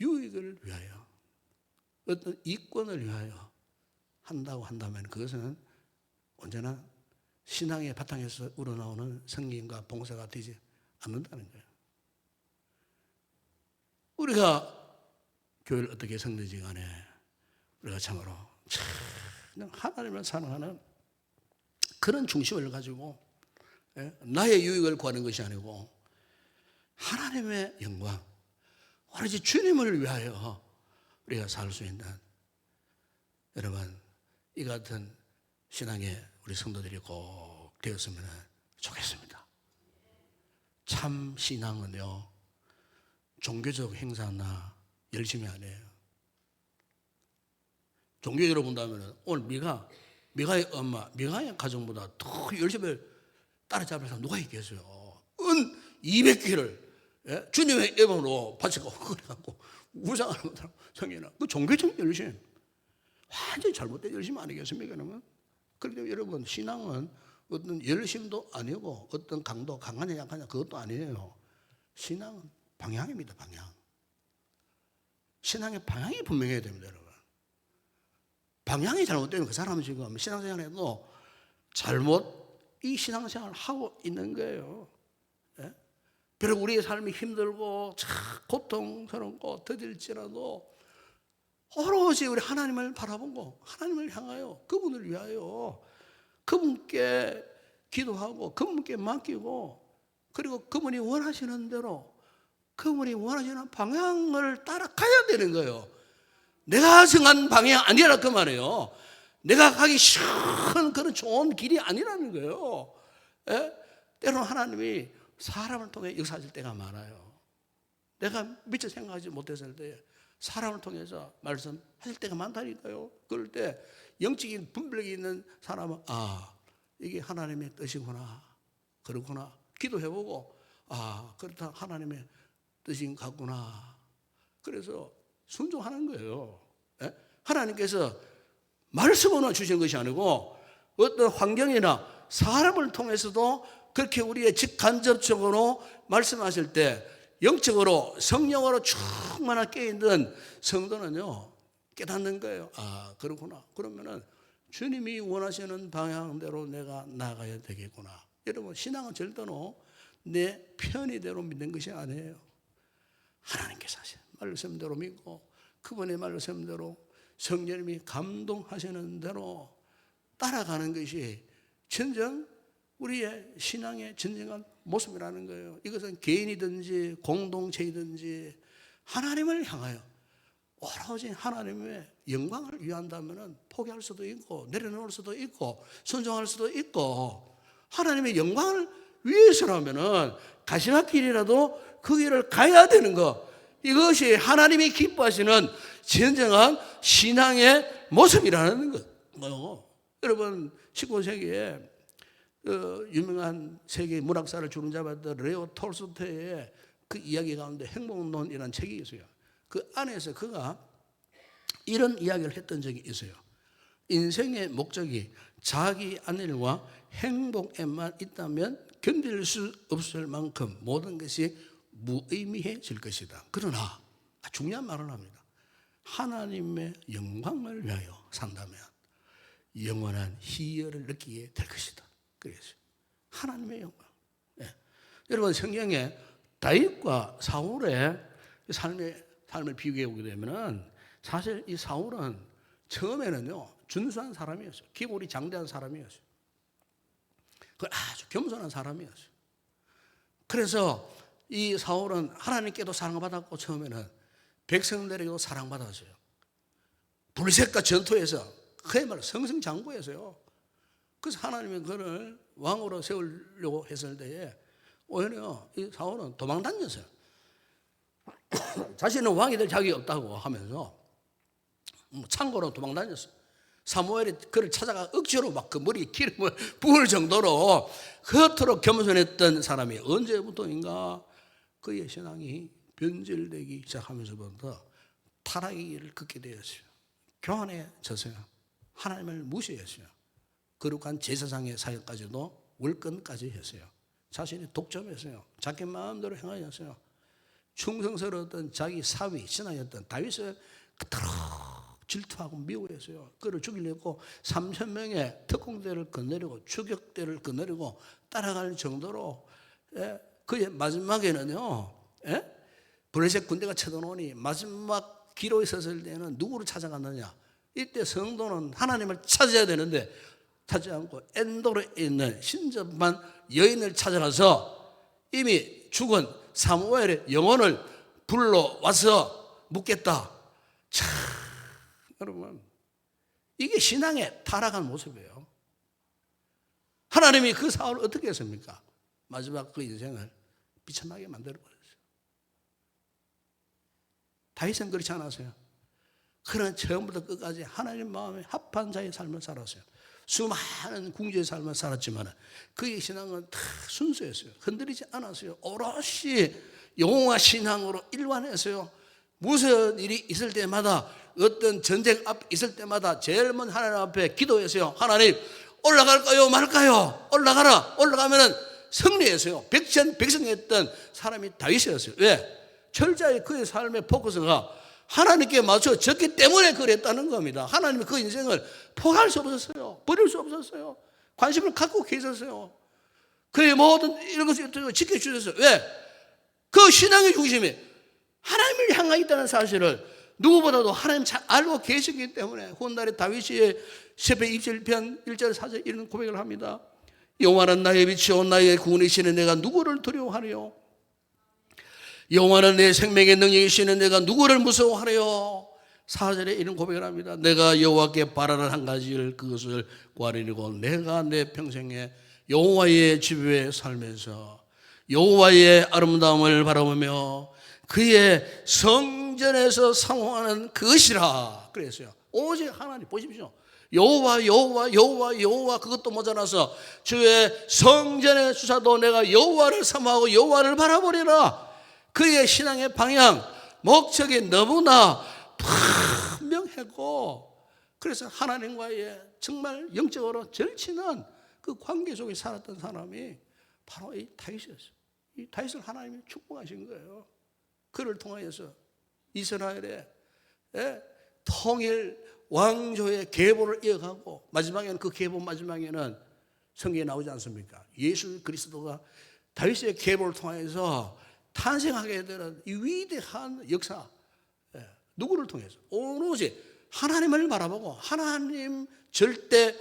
유익을 위하여 어떤 이권을 위하여 한다고 한다면 그것은 언제나 신앙의 바탕에서 우러나오는 섬김과 봉사가 되지 않는다는 거예요. 우리가 교회를 어떻게 섬기지 간에 우리가 참으로 그냥 하나님을 사랑하는 그런 중심을 가지고 나의 유익을 구하는 것이 아니고 하나님의 영광, 오로지 주님을 위하여 우리가 살 수 있는, 여러분 이 같은 신앙의 우리 성도들이 꼭 되었으면 좋겠습니다. 참 신앙은요, 종교적 행사나 열심히 안 해요. 종교적으로 본다면 오늘 미가의 엄마, 미가의 가정보다 더 열심히 따라잡을 사람 누가 있겠어요? 은 200개를 주님의 이름으로 바치고 그래갖고 우상하는 사람 성경이나 그 종교적 열심, 완전히 잘못된 열심 아니겠습니까? 그러면 그렇기 때문에 여러분, 신앙은 어떤 열심도 아니고 어떤 강도, 강하냐 약하냐 그것도 아니에요. 신앙은 방향입니다. 방향. 신앙의 방향이 분명해야 됩니다. 여러분, 방향이 잘못되면 그 사람은 지금 신앙생활에도 잘못 이 신앙생활을 하고 있는 거예요. 비록 우리의 삶이 힘들고 고통스럽고 더딜지라도 오로지 우리 하나님을 바라보고 하나님을 향하여 그분을 위하여 그분께 기도하고 그분께 맡기고, 그리고 그분이 원하시는 대로 그분이 원하시는 방향을 따라가야 되는 거예요. 내가 정한 방향이 아니라 그 말이에요. 내가 가기 쉬운 그런 좋은 길이 아니라는 거예요. 때로는 하나님이 사람을 통해 역사하실 때가 많아요. 내가 미처 생각하지 못했을 때 사람을 통해서 말씀하실 때가 많다니까요. 그럴 때 영적인 분별력이 있는 사람은 이게 하나님의 뜻이구나, 그렇구나 기도해보고 그렇다, 하나님의 뜻인 것 같구나. 그래서 순종하는 거예요. 하나님께서 말씀으로 주신 것이 아니고 어떤 환경이나 사람을 통해서도 그렇게 우리의 직간접적으로 말씀하실 때 영적으로 성령으로 충만하게 깨어있는 성도는요, 깨닫는 거예요. 그렇구나. 그러면은 주님이 원하시는 방향대로 내가 나가야 되겠구나. 여러분, 신앙은 절대로 내 편의대로 믿는 것이 아니에요. 하나님께서 하신 말씀대로 믿고 그분의 말씀대로 성령님이 감동하시는 대로 따라가는 것이 진정 우리의 신앙의 진정한 모습이라는 거예요. 이것은 개인이든지 공동체이든지 하나님을 향하여 오로지 하나님의 영광을 위한다면 포기할 수도 있고 내려놓을 수도 있고 순종할 수도 있고, 하나님의 영광을 위해서라면 가시밭길이라도 그 길을 가야 되는 것, 이것이 하나님이 기뻐하시는 진정한 신앙의 모습이라는 거예요. 여러분, 19세기에 유명한 세계 문학사를 주름잡았던 레오 톨스토이의 그 이야기 가운데 행복론이라는 책이 있어요. 그 안에서 그가 이런 이야기를 했던 적이 있어요. 인생의 목적이 자기 안일과 행복에만 있다면 견딜 수 없을 만큼 모든 것이 무의미해질 것이다. 그러나 중요한 말을 합니다. 하나님의 영광을 위하여 산다면 영원한 희열을 느끼게 될 것이다. 그래서 하나님의 영광. 여러분, 성경에 다윗과 사울의 삶을 비교해 보게 되면은 사실 이 사울은 처음에는요 준수한 사람이었어요. 기골이 장대한 사람이었어요. 그 아주 겸손한 사람이었어요. 그래서 이 사울은 하나님께도 사랑받았고 처음에는 백성들에게도 사랑받았어요. 블레셋과 전투에서 그야말로 승승장구했어요. 그래서 하나님이 그를 왕으로 세우려고 했을 때에 오히려 이 사울은 도망 다녔어요. 자신은 왕이 될 자격이 없다고 하면서 창고로 도망 다녔어요. 사무엘이 그를 찾아가 억지로 막 그 머리에 기름을 부을 정도로 그토록 겸손했던 사람이 언제부터인가 그의 신앙이 변질되기 시작하면서부터 타락의 길을 걷게 되었어요. 교만해졌어요. 하나님을 무시했어요. 거룩한 제사장의 사역까지도 월권까지 했어요. 자신이 독점했어요. 자기 마음대로 행하였어요. 충성스러웠던 자기 사위 신하였던 다윗을 그토록 질투하고 미워했어요. 그를 죽이려고 3,000명의 특공대를 거느리고 추격대를 거느리고 따라갈 정도로 그의 마지막에는요 블레셋 군대가 쳐들어오니 마지막 기로에 섰을 때는 누구를 찾아갔느냐, 이때 성도는 하나님을 찾아야 되는데 찾지 않고 엔도르에 있는 신접한 여인을 찾아가서 이미 죽은 사무엘의 영혼을 불러와서 묻겠다. 참, 여러분, 이게 신앙의 타락한 모습이에요. 하나님이 그 사울을 어떻게 했습니까? 마지막 그 인생을 비참하게 만들어버렸어요. 다윗은 그렇지 않았어요. 그는 처음부터 끝까지 하나님 마음에 합한 자의 삶을 살았어요. 수많은 궁지의 삶을 살았지만 그의 신앙은 다 순수했어요. 흔들리지 않았어요. 오롯이 영웅과 신앙으로 일관했어요. 무슨 일이 있을 때마다, 어떤 전쟁 앞 있을 때마다 제일 먼저 하나님 앞에 기도했어요. 하나님, 올라갈까요 말까요? 올라가라. 올라가면은 승리했어요. 백성했던 사람이 다윗이었어요. 왜? 철저히 그의 삶의 포커스가 하나님께 맞춰졌기 때문에 그랬다는 겁니다. 하나님이 그 인생을 포기할 수 없었어요. 버릴 수 없었어요. 관심을 갖고 계셨어요. 그의 모든 이런 것을 지켜주셨어요. 왜? 그 신앙의 중심이 하나님을 향해 있다는 사실을 누구보다도 하나님 잘 알고 계시기 때문에 훗날에 다윗이 시편 27편 1절 4절 이런 고백을 합니다. 여호와는 나의 빛이요 나의 구원이시는 내가 누구를 두려워하리요? 여호와는 내 생명의 능력이시는 내가 누구를 무서워하리요? 4절에 이런 고백을 합니다. 내가 여호와께 바라는 한 가지를 그것을 구하리고 내가 내 평생에 여호와의 집에 살면서 여호와의 아름다움을 바라보며 그의 성전에서 사모하는 그것이라 그랬어요. 오직 하나님 보십시오. 여호와 여호와 여호와 여호와 그것도 모자라서 주의 성전의 주사도 내가 여호와를 사모하고 여호와를 바라보리라. 그의 신앙의 방향, 목적이 너무나 분명했고 그래서 하나님과의 정말 영적으로 절친한 그 관계 속에 살았던 사람이 바로 이 다윗이었어요. 이 다윗을 하나님이 축복하신 거예요. 그를 통하여서 이스라엘의 통일 왕조의 계보를 이어가고 마지막에는 그 계보 마지막에는 성경에 나오지 않습니까? 예수 그리스도가 다윗의 계보를 통해서 탄생하게 되는 이 위대한 역사, 누구를 통해서? 오로지 하나님을 바라보고 하나님 절대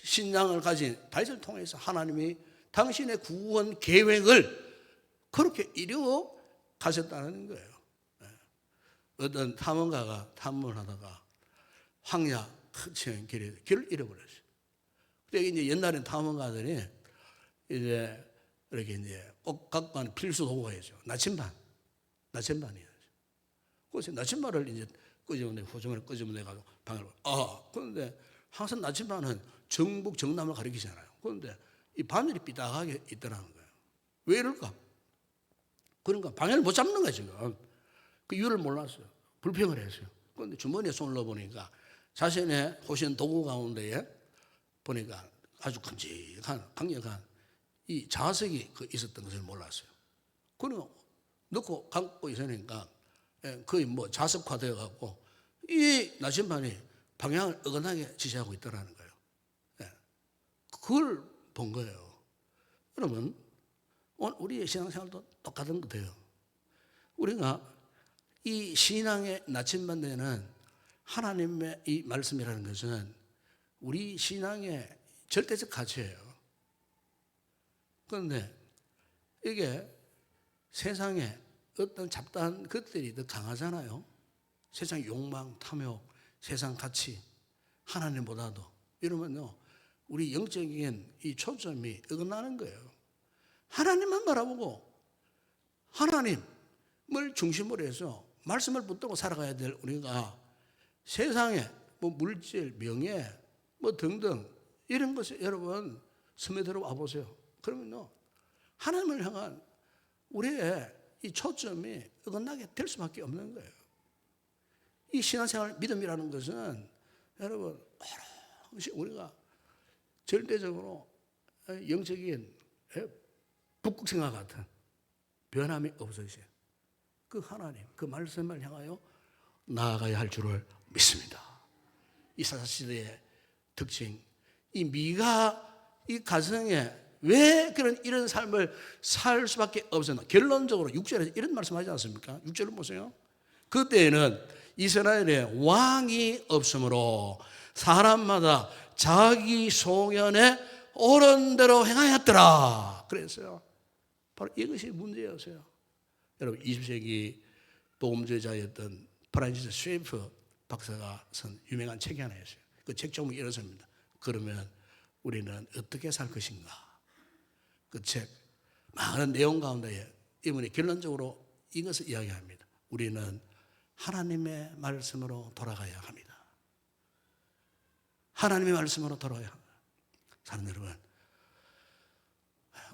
신앙을 가진 다윗을 통해서 하나님이 당신의 구원 계획을 그렇게 이루어 가셨다는 거예요. 어떤 탐험가가 탐문을 하다가 황야 크친 길에 길을 잃어버렸어요. 근데 이제 옛날엔 탐험가들이 이제 이렇게 이제 꼭 갖고 가는 필수 도구가있죠. 나침반이에요. 그래서 나침반을 이제 끄집어내, 호주머니를 끄집어내가지고 방을 그런데 항상 나침반은 정북 정남을 가리키잖아요. 그런데 이 바늘이 삐딱하게 있더라는 거예요. 왜 이럴까? 그러니까 방향을 못 잡는 거예요, 지금. 그 이유를 몰랐어요. 불평을 했어요. 그런데 주머니에 손을 넣어보니까 자신의 호신 도구 가운데에 보니까 아주 큼직한, 강력한 이 자석이 있었던 것을 몰랐어요. 그리고 넣고 감고 있으니까 거의 뭐 자석화되어 갖고 이 나침반이 방향을 어긋나게 지시하고 있더라는 거예요. 그걸 본 거예요. 여러분, 오늘 우리의 신앙생활도 똑같은 것 같아요. 우리가 이 신앙의 나침반 되는 하나님의 이 말씀이라는 것은 우리 신앙의 절대적 가치예요. 그런데 이게 세상에 어떤 잡다한 것들이 더 강하잖아요. 세상 욕망, 탐욕, 세상 가치, 하나님보다도 이러면요 우리 영적인 이 초점이 어긋나는 거예요. 하나님만 바라보고 하나님을 중심으로 해서 말씀을 붙들고 살아가야 될 우리가 세상에 뭐 물질, 명예, 뭐 등등 이런 것에 여러분 스며들어 와 보세요. 그러면요 하나님을 향한 우리의 이 초점이 어긋나게 될 수밖에 없는 거예요. 이 신앙생활 믿음이라는 것은 여러분 우리가 절대적으로 영적인 북극생과 같은 변함이 없으세요. 그 하나님, 그 말씀을 향하여 나아가야 할 줄을 믿습니다. 이 사사시대의 특징, 이 미가 이 가정에 왜 이런 삶을 살 수밖에 없었나? 결론적으로 6절에서 이런 말씀하지 않습니까? 6절을 보세요. 그때에는 이스라엘에 왕이 없으므로 사람마다 자기 소견에 옳은 대로 행하였더라 그랬어요. 바로 이것이 문제였어요. 여러분 20세기 복음주의자였던 프란시스 쉐이프 박사가 쓴 유명한 책이 하나 있어요. 그 책 제목이 이렇습니다. 그러면 우리는 어떻게 살 것인가? 그 책 많은 내용 가운데 이분이 결론적으로 이것을 이야기합니다. 우리는 하나님의 말씀으로 돌아가야 합니다. 하나님의 말씀으로 돌아가야 합니다. 사랑 여러분,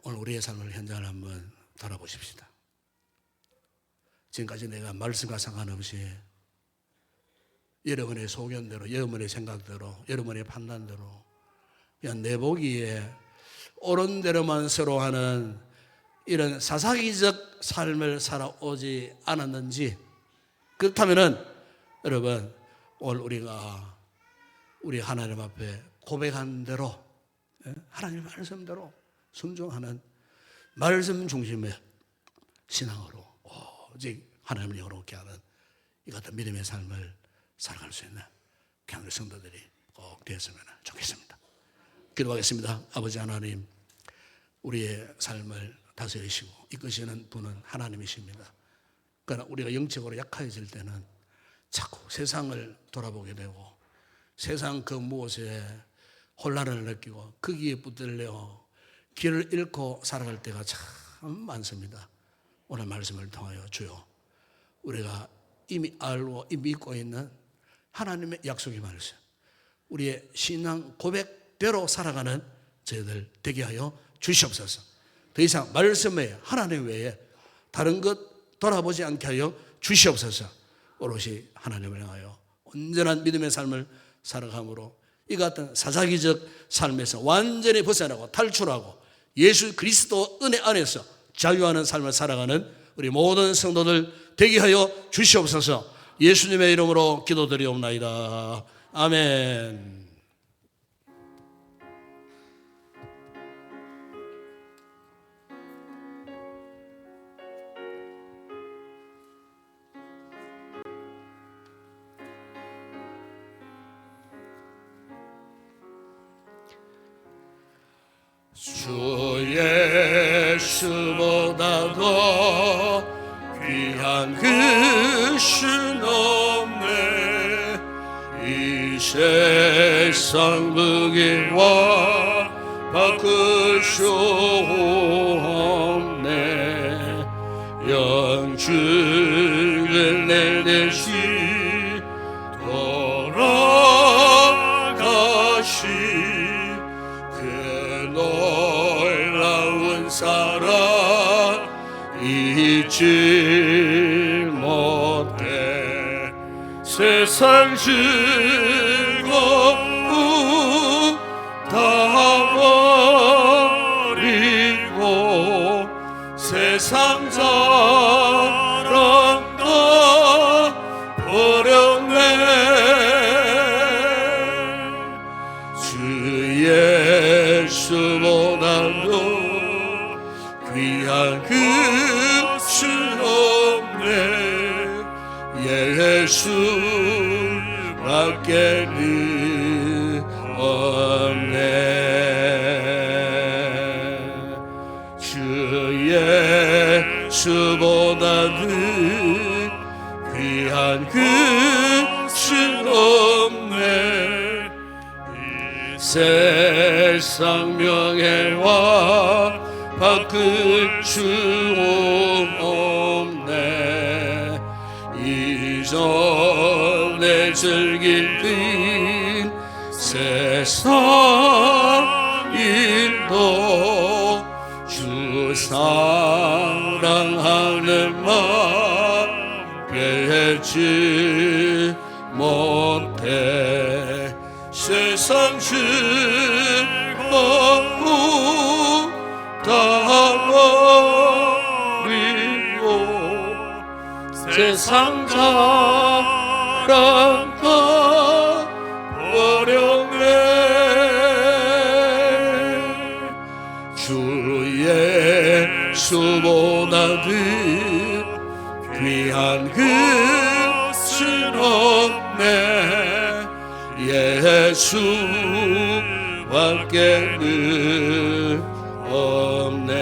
오늘 우리의 삶을 현장을 한번 돌아보십시다. 지금까지 내가 말씀과 상관없이 여러분의 소견대로, 여러분의 생각대로, 여러분의 판단대로 그냥 내 보기에 옳은 대로만 서로 하는 이런 사사기적 삶을 살아오지 않았는지, 그렇다면은 여러분 오늘 우리가 우리 하나님 앞에 고백한 대로 하나님의 말씀대로 순종하는 말씀 중심의 신앙으로 오직 하나님을 영원롭게 하는 이 같은 믿음의 삶을 살아갈 수 있는 우리 성도들이 꼭 되었으면 좋겠습니다. 기도하겠습니다. 아버지 하나님, 우리의 삶을 다스리시고 이끄시는 분은 하나님이십니다. 그러나 우리가 영적으로 약해질 때는 자꾸 세상을 돌아보게 되고 세상 그 무엇에 혼란을 느끼고 거기에 붙들려 길을 잃고 살아갈 때가 참 많습니다. 오늘 말씀을 통하여 주여, 우리가 이미 알고 이미 믿고 있는 하나님의 약속의 말씀, 우리의 신앙 고백대로 살아가는 저희들 되게 하여 주시옵소서. 더 이상 말씀 외에, 하나님 외에 다른 것 돌아보지 않게 하여 주시옵소서. 오롯이 하나님을 향하여 온전한 믿음의 삶을 살아감으로 이 같은 사사기적 삶에서 완전히 벗어나고 탈출하고 예수 그리스도 은혜 안에서 자유하는 삶을 살아가는 우리 모든 성도들 되게 하여 주시옵소서. 예수님의 이름으로 기도드리옵나이다. 아멘. 주 예수보다도 귀한 그 신 없네. 이 세상 무게와 바꿀 수 없네. 영주를 내내시 돌아가시 놀라운 사랑 잊지 못해. 세상 즐거움 다 버리고 세상 자랑 다 버렸네. 주 예수보다도 귀한 그 신 없네. 예수밖에는 없네. 주 예수보다는 귀한 그 신 없네. 세상 명예와 바꿀 수 없네. 이전에 즐기던 세상 일도 주 사랑하는 마음 깨지 못해. 세상 즐거움 다 버리고 세상 자랑 다 버렸네. 주 예수보다는 귀한 그 신 없네 예수밖에는 없네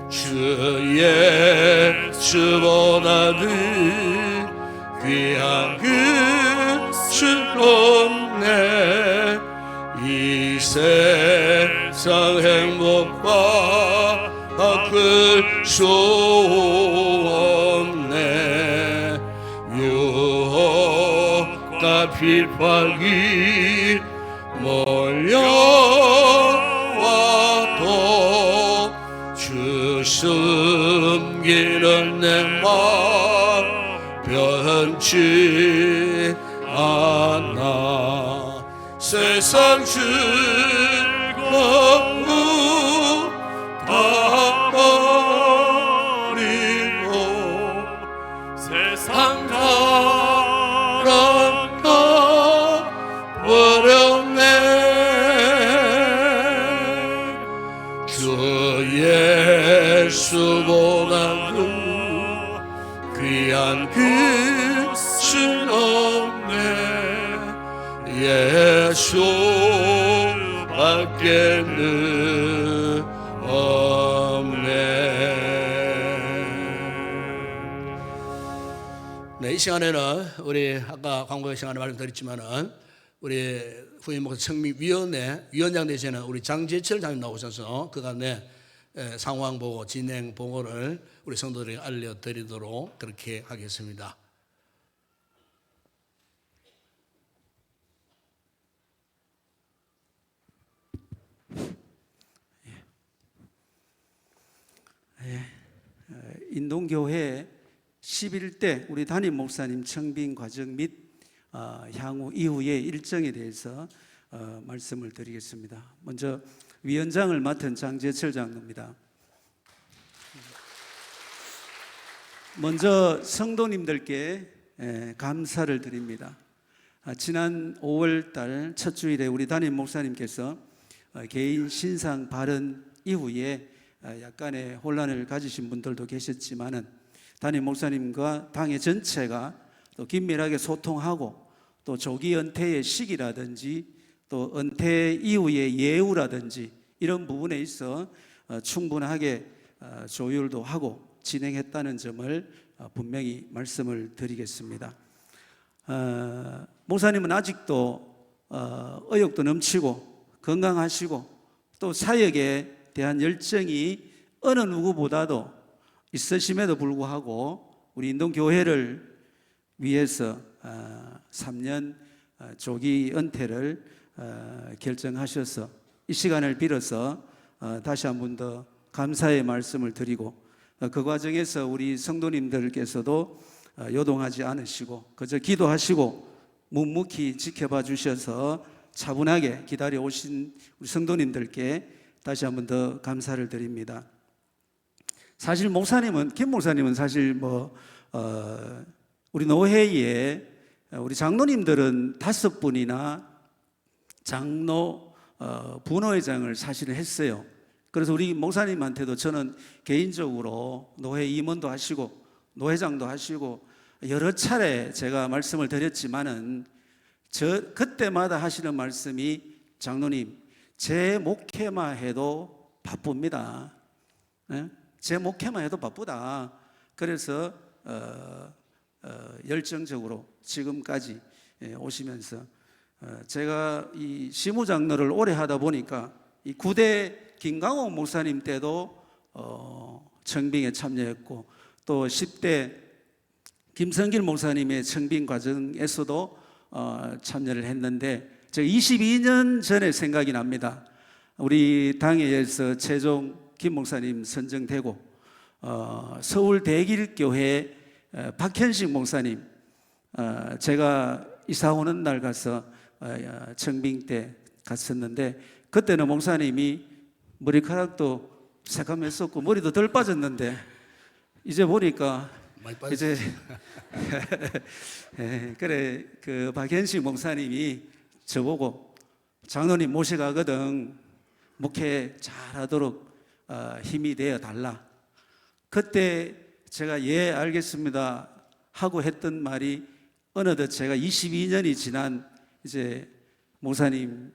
주 예수보다는 귀한 그것은 없네 이 세상 행복과 바꿀 수 없네 유혹과 핍박이 몰려와도 주 숨기는 내 마음 변치 않아 세상 즐거움 다 버리고 세상 사랑가 버렸네 주 예수보다는 귀한 그것은 없네 예수밖에는 없네. 네, 이 시간에는 우리 아까 광고 시간에 말씀드렸지만은 우리 후임 목사 청미위원회 위원장 되시는 우리 장재철 장님 나오셔서 그간의 상황 보고 진행 보고를 우리 성도들에게 알려드리도록 그렇게 하겠습니다. 인동교회 11대 우리 담임 목사님 청빙 과정 및 향후 이후의 일정에 대해서 말씀을 드리겠습니다. 먼저 위원장을 맡은 장재철 장로입니다. 먼저 성도님들께 감사를 드립니다. 지난 5월 달 첫 주일에 우리 담임 목사님께서 개인 신상 발언 이후에 약간의 혼란을 가지신 분들도 계셨지만은 담임 목사님과 당회 전체가 또 긴밀하게 소통하고 또 조기 은퇴의 시기라든지 또 은퇴 이후의 예우라든지 이런 부분에 있어 충분하게 조율도 하고 진행했다는 점을 분명히 말씀을 드리겠습니다. 목사님은 아직도 의욕도 넘치고 건강하시고 또 사역에 대한 열정이 어느 누구보다도 있으심에도 불구하고 우리 인동교회를 위해서 3년 조기 은퇴를 결정하셔서 이 시간을 빌어서 다시 한 번 더 감사의 말씀을 드리고 그 과정에서 우리 성도님들께서도 요동하지 않으시고 그저 기도하시고 묵묵히 지켜봐 주셔서 차분하게 기다려 오신 우리 성도님들께 다시 한 번 더 감사를 드립니다. 사실 김 목사님은 사실 우리 노회에 우리 장로님들은 5분이나 장로 분회장을 사실은 했어요. 그래서 우리 목사님한테도 저는 개인적으로 노회 임원도 하시고 노회장도 하시고 여러 차례 제가 말씀을 드렸지만은 그때마다 하시는 말씀이 장로님 제 목회만 해도 바쁩니다. 제 목회만 해도 바쁘다. 그래서 열정적으로 지금까지 오시면서 제가 이 시무장로를 오래 하다 보니까 이 9대 김강옥 목사님 때도 청빙에 참여했고 또 10대 김성길 목사님의 청빙 과정에서도 참여를 했는데 제가 22년 전에 생각이 납니다. 우리 당회에서 최종 김 목사님 선정되고 서울 대길교회 박현식 목사님 제가 이사 오는 날 가서 청빙 때 갔었는데 그때는 목사님이 머리카락도 새까맸었고 머리도 덜 빠졌는데 이제 보니까 많이 빠졌어요. 이제 그래 그 박현식 목사님이 저보고 장로님 모셔가거든 목회 잘하도록 힘이 되어 달라. 그때 제가 예 알겠습니다 하고 했던 말이 어느덧 제가 22년이 지난 이제 목사님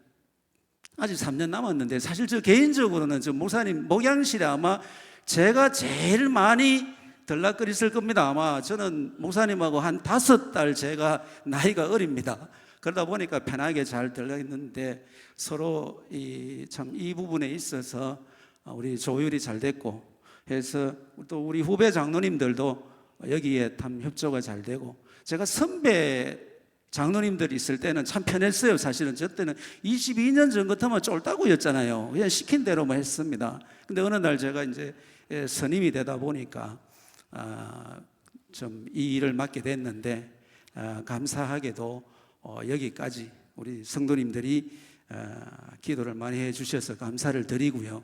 아직 3년 남았는데, 사실 저 개인적으로는 저 목사님 목양실에 아마 제가 제일 많이 들락거렸을 겁니다. 아마 저는 목사님하고 한 5달 제가 나이가 어립니다. 그러다 보니까 편하게 잘 들렸는데, 서로 참 이 부분에 있어서 우리 조율이 잘 됐고 해서 또 우리 후배 장로님들도 여기에 참 협조가 잘 되고, 제가 선배 장로님들이 있을 때는 참 편했어요. 사실은 저 때는 22년 전 같으면 쫄따구였잖아요. 그냥 시킨 대로만 했습니다. 근데 어느 날 제가 이제 선임이 되다 보니까 좀 이 일을 맡게 됐는데, 감사하게도 여기까지 우리 성도님들이 기도를 많이 해 주셔서 감사를 드리고요.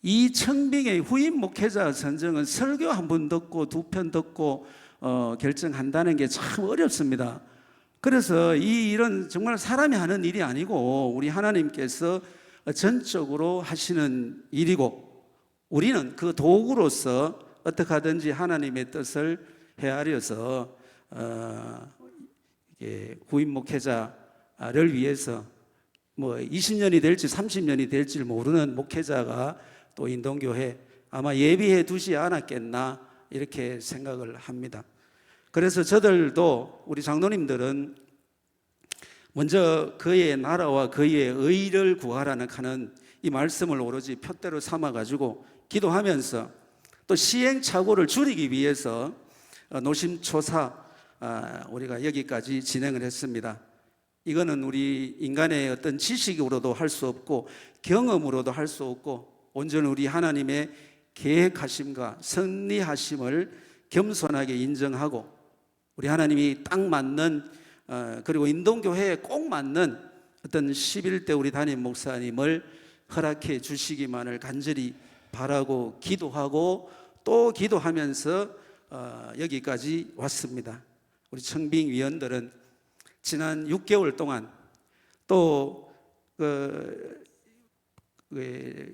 이 청빙의 후임 목회자 선정은 설교 한 번 듣고 2편 듣고 결정한다는 게 참 어렵습니다. 그래서 이 일은 정말 사람이 하는 일이 아니고 우리 하나님께서 전적으로 하시는 일이고, 우리는 그 도구로서 어떻게 하든지 하나님의 뜻을 헤아려서 후임 목회자를 위해서 뭐 20년이 될지 30년이 될지 모르는 목회자가 또 인동교회 아마 예비해 두지 않았겠나 이렇게 생각을 합니다. 그래서 저들도, 우리 장로님들은 먼저 그의 나라와 그의 의를 구하라는 하는 이 말씀을 오로지 표대로 삼아가지고 기도하면서 또 시행착오를 줄이기 위해서 노심초사 우리가 여기까지 진행을 했습니다. 이거는 우리 인간의 어떤 지식으로도 할 수 없고 경험으로도 할 수 없고, 온전히 우리 하나님의 계획하심과 섭리하심을 겸손하게 인정하고, 우리 하나님이 딱 맞는 그리고 인동교회에 꼭 맞는 어떤 11대 우리 담임 목사님을 허락해 주시기만을 간절히 바라고 기도하고 또 기도하면서 여기까지 왔습니다. 우리 청빙위원들은 지난 6개월 동안 또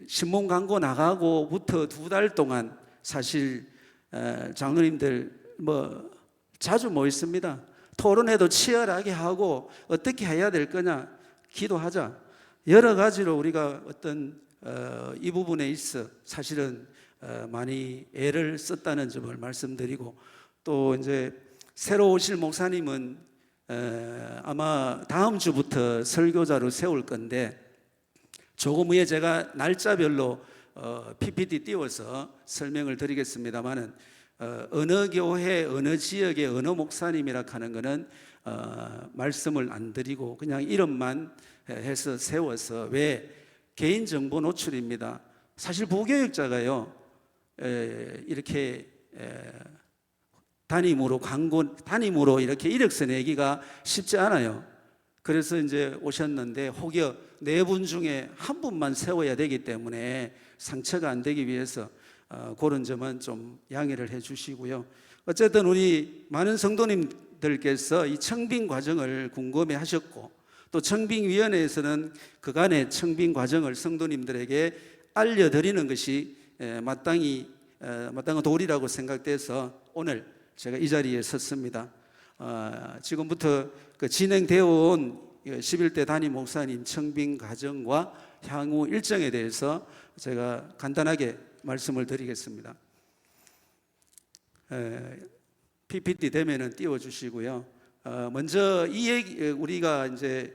신문 광고 나가고부터 2달 동안 사실 장로님들 뭐 자주 모였습니다. 토론회도 치열하게 하고 어떻게 해야 될 거냐 기도하자, 여러 가지로 우리가 어떤 이 부분에 있어 사실은 많이 애를 썼다는 점을 말씀드리고, 또 이제 새로 오실 목사님은 아마 다음 주부터 설교자로 세울 건데, 조금 후에 제가 날짜별로 PPT 띄워서 설명을 드리겠습니다만은 어느 교회 어느 지역의 어느 목사님이라 하는 거는 말씀을 안 드리고 그냥 이름만 해서 세워서, 왜 개인정보 노출입니다. 사실 부교육자가요 이렇게 담임으로 광고 담임으로 이렇게 이력서 내기가 쉽지 않아요. 그래서 이제 오셨는데 혹여 4분 중에 한 분만 세워야 되기 때문에 상처가 안 되기 위해서 그런 점은 좀 양해를 해 주시고요. 어쨌든 우리 많은 성도님들께서 이 청빙 과정을 궁금해 하셨고, 또 청빙위원회에서는 그간의 청빙 과정을 성도님들에게 알려드리는 것이 마땅한 도리라고 생각돼서 오늘 제가 이 자리에 섰습니다. 지금부터 그 진행되어 온 11대 담임 목사님 청빙 과정과 향후 일정에 대해서 제가 간단하게 말씀을 드리겠습니다. PPT 되면은 띄워주시고요. 먼저 이 얘기, 우리가 이제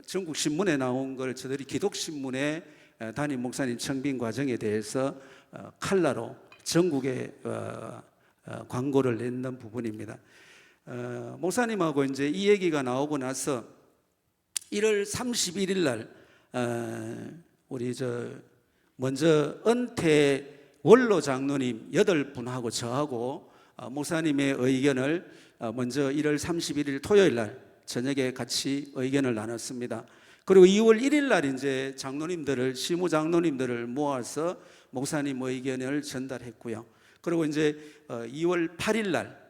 전국 신문에 나온 걸 저들이 기독신문에 담임 목사님 청빙 과정에 대해서 칼라로 전국에 광고를 냈는 부분입니다. 목사님하고 이제 이 얘기가 나오고 나서 1월 31일 날 우리 먼저 은퇴 원로 장로님 8분하고 저하고 목사님의 의견을 먼저 1월 31일 토요일 날 저녁에 같이 의견을 나눴습니다. 그리고 2월 1일 날 이제 장로님들을, 시무 장로님들을 모아서 목사님 의견을 전달했고요. 그리고 이제 2월 8일 날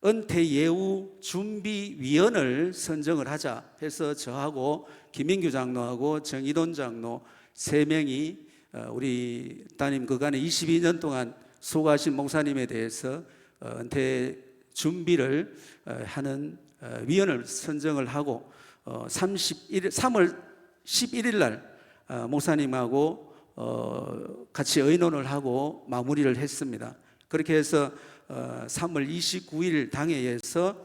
은퇴 예우 준비위원을 선정을 하자 해서 저하고 김민규 장로하고 정의돈 장로 3명이 우리 따님 그간에 22년 동안 수고하신 목사님에 대해서 은퇴 준비를 하는 위원을 선정을 하고 3월 11일 날 목사님하고 같이 의논을 하고 마무리를 했습니다. 그렇게 해서 3월 29일 당회에서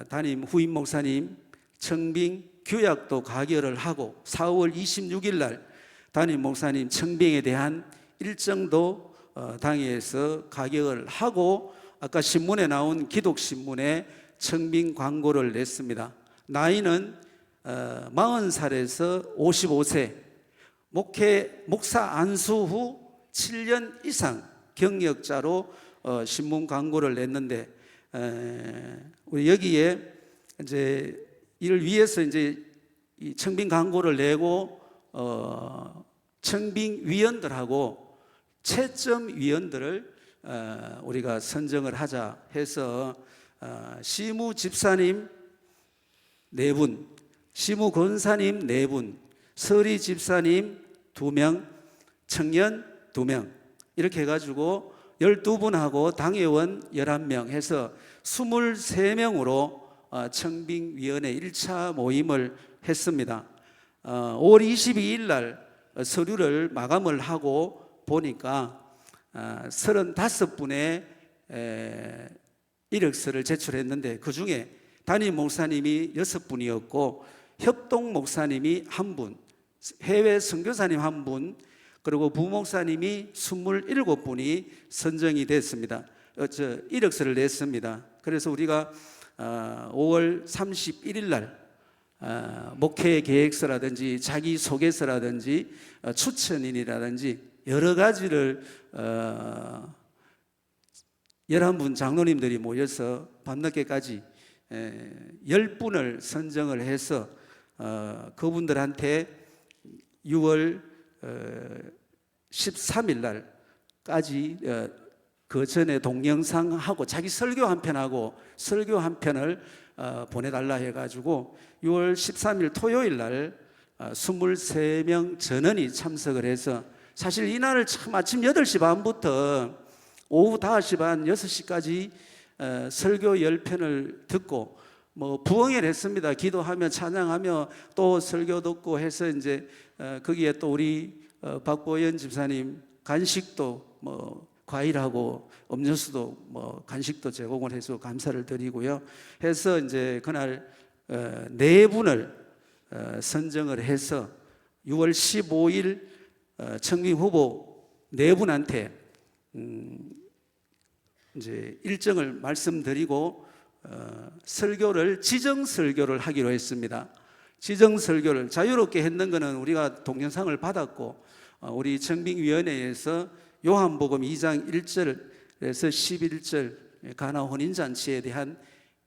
담임 후임 목사님 청빙 규약도 가결을 하고 4월 26일 날 담임 목사님 청빙에 대한 일정도 당회에서 가결을 하고 아까 신문에 나온 기독신문에 청빙 광고를 냈습니다. 나이는 40살에서 55세, 목사 안수 후 7년 이상 경력자로 신문 광고를 냈는데 우리 여기에 이제 이를 위해서 이제 이 청빙 광고를 내고 청빙 위원들하고 채점 위원들을 우리가 선정을 하자 해서 시무 집사님 4분, 시무 권사님 4분, 서리 집사님 2명, 청년 2명 이렇게 해가지고 12분하고 당회원 11명 해서 23명으로 청빙위원회 1차 모임을 했습니다. 5월 22일 날 서류를 마감을 하고 보니까 35분의 이력서를 제출했는데 그 중에 담임 목사님이 6분이었고 협동 목사님이 1분, 해외 선교사님 1분, 그리고 부목사님이 27분이 선정이 됐습니다. 이력서를 냈습니다. 그래서 우리가 5월 31일 날 목회 계획서라든지 자기소개서라든지 추천인이라든지 여러 가지를 11분 장로님들이 모여서 밤늦게까지 10분을 선정을 해서 그분들한테 6월 13일 날까지 그 전에 동영상하고 자기 설교 한 편하고 설교 한 편을 보내달라 해가지고 6월 13일 토요일 날 23명 전원이 참석을 해서 사실 이날을 참 아침 8시 반부터 오후 5시 반 6시까지 설교 10편을 듣고 뭐 부흥회를 했습니다. 기도하며 찬양하며 또 설교 듣고 해서 이제 거기에 또 우리 박보연 집사님 간식도 뭐 과일하고 음료수도 뭐 간식도 제공을 해서 감사를 드리고요. 해서 이제 그날 4분을 선정을 해서 6월 15일 청빙 후보 4분한테 이제 일정을 말씀드리고 설교를 지정 설교를 하기로 했습니다. 지정 설교를 자유롭게 했는 것은 우리가 동영상을 받았고 우리 청빙위원회에서 요한복음 2장 1절에서 11절 가나 혼인잔치에 대한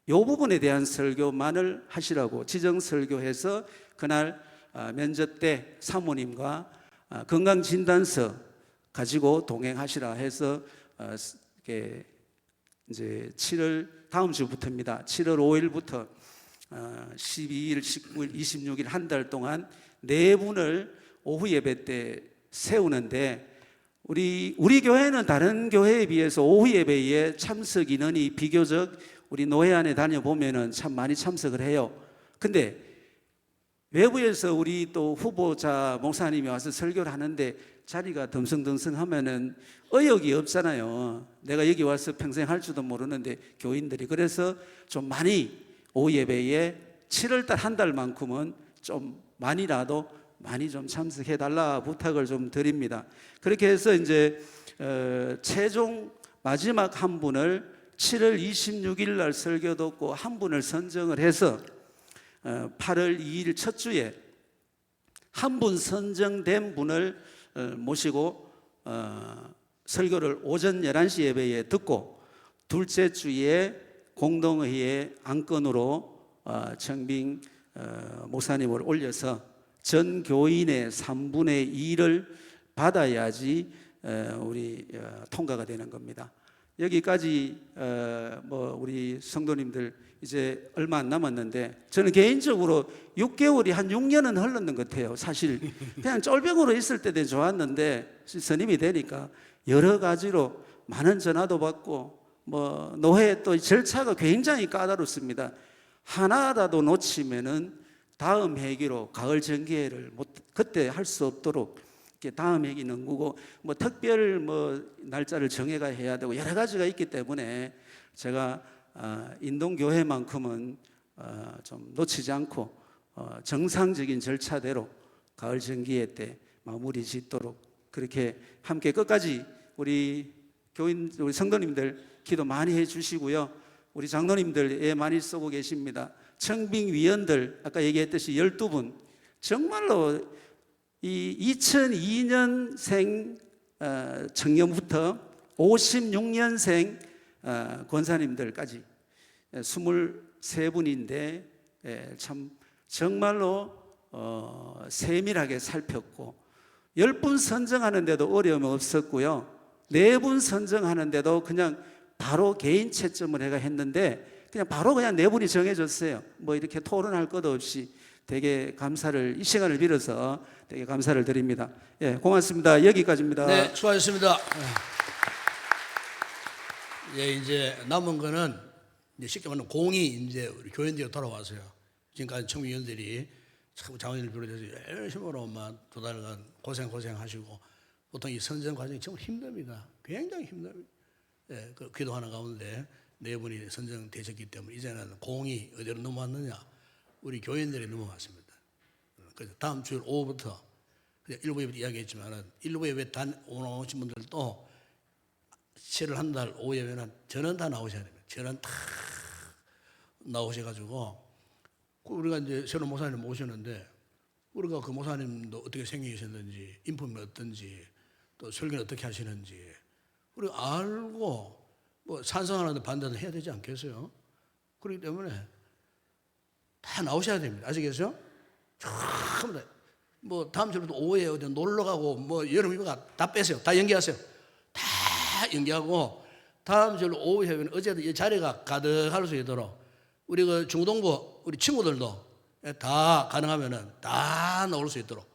이 부분에 대한 설교만을 하시라고 지정 설교해서 그날 면접 때 사모님과 건강진단서 가지고 동행하시라 해서 이제 7월 다음 주부터입니다. 7월 5일부터 12일, 19일, 26일 한 달 동안 4분을 오후 예배 때 세우는데 우리 교회는 다른 교회에 비해서 오후 예배에 참석 인원이 비교적 우리 노회 안에 다녀보면은 참 많이 참석을 해요. 근데 외부에서 우리 또 후보자 목사님이 와서 설교를 하는데 자리가 덤성덤성하면은 의욕이 없잖아요. 내가 여기 와서 평생 할 줄도 모르는데 교인들이 그래서 좀 많이 오후 예배에 7월달 한 달만큼은 좀 많이라도 많이 좀 참석해달라 부탁을 좀 드립니다. 그렇게 해서 이제 최종 마지막 한 분을 7월 26일 날 설교 듣고 한 분을 선정을 해서 8월 2일 첫 주에 한 분 선정된 분을 모시고 설교를 오전 11시 예배에 듣고 둘째 주에 공동회의 안건으로 청빙 목사님을 올려서 전 교인의 3분의 2를 받아야지 우리 통과가 되는 겁니다. 여기까지 뭐 우리 성도님들 이제 얼마 안 남았는데 저는 개인적으로 6개월이 한 6년은 흘렀는 것 같아요. 사실 그냥 쫄병으로 있을 때도 좋았는데 스님이 되니까 여러 가지로 많은 전화도 받고 뭐 노회 또 절차가 굉장히 까다롭습니다. 하나라도 놓치면은 다음 회기로 가을 정기회를 그때 할 수 없도록 이렇게 다음 회기 넘기고 뭐 특별 뭐 날짜를 정해가 해야 되고 여러 가지가 있기 때문에 제가 인동교회만큼은 좀 놓치지 않고 정상적인 절차대로 가을 정기회 때 마무리 짓도록 그렇게 함께 끝까지 우리 교인 우리 성도님들 기도 많이 해주시고요. 우리 장로님들 애 많이 쓰고 계십니다. 청빙위원들 아까 얘기했듯이 12분 정말로 이 2002년생 청년부터 56년생 권사님들까지 23분인데 참 정말로 세밀하게 살폈고 10분 선정하는데도 어려움이 없었고요. 4분 선정하는데도 그냥 바로 개인 채점을 해가 했는데 그냥 4분이 정해졌어요. 뭐 이렇게 토론할 것도 없이 되게 감사를 이 시간을 빌어서 되게 감사를 드립니다. 예, 고맙습니다. 여기까지입니다. 네, 수고하셨습니다. 예, 이제 남은 거는 이제 쉽게 말하면 공이 이제 우리 교인들이 돌아와서요. 지금까지 청위원들이 참 장원님을 비롯해서 열심히로만 2달간 고생하시고 보통 이 선정 과정이 정말 힘듭니다. 굉장히 힘듭니다. 예, 그 기도하는 가운데 4분이 선정되셨기 때문에 이제는 공이 어디로 넘어왔느냐? 우리 교인들이 넘어왔습니다. 그래서 다음 주 오후부터 일부에부터 이야기했지만은 일부 예배 오신 분들도 7월 한 달 오후 예배는 전원 다 나오셔야 됩니다. 전원 다 나오셔가지고 우리가 이제 새로운 목사님 모시는데 우리가 그 목사님도 어떻게 생기셨는지 인품이 어떤지 또 설교는 어떻게 하시는지 우리가 알고 뭐 찬성하는데 반대도 해야 되지 않겠어요? 그렇기 때문에 다 나오셔야 됩니다. 아시겠어요? 전부 다. 뭐 다음 주부터 오후에 어디 놀러 가고 뭐 여름이가 다 빼세요. 다 연기하세요. 다 연기하고 다음 주 오후 회는 어제도 이 자리가 가득할 수 있도록 우리 그 중동부 우리 친구들도 다 가능하면은 다 나올 수 있도록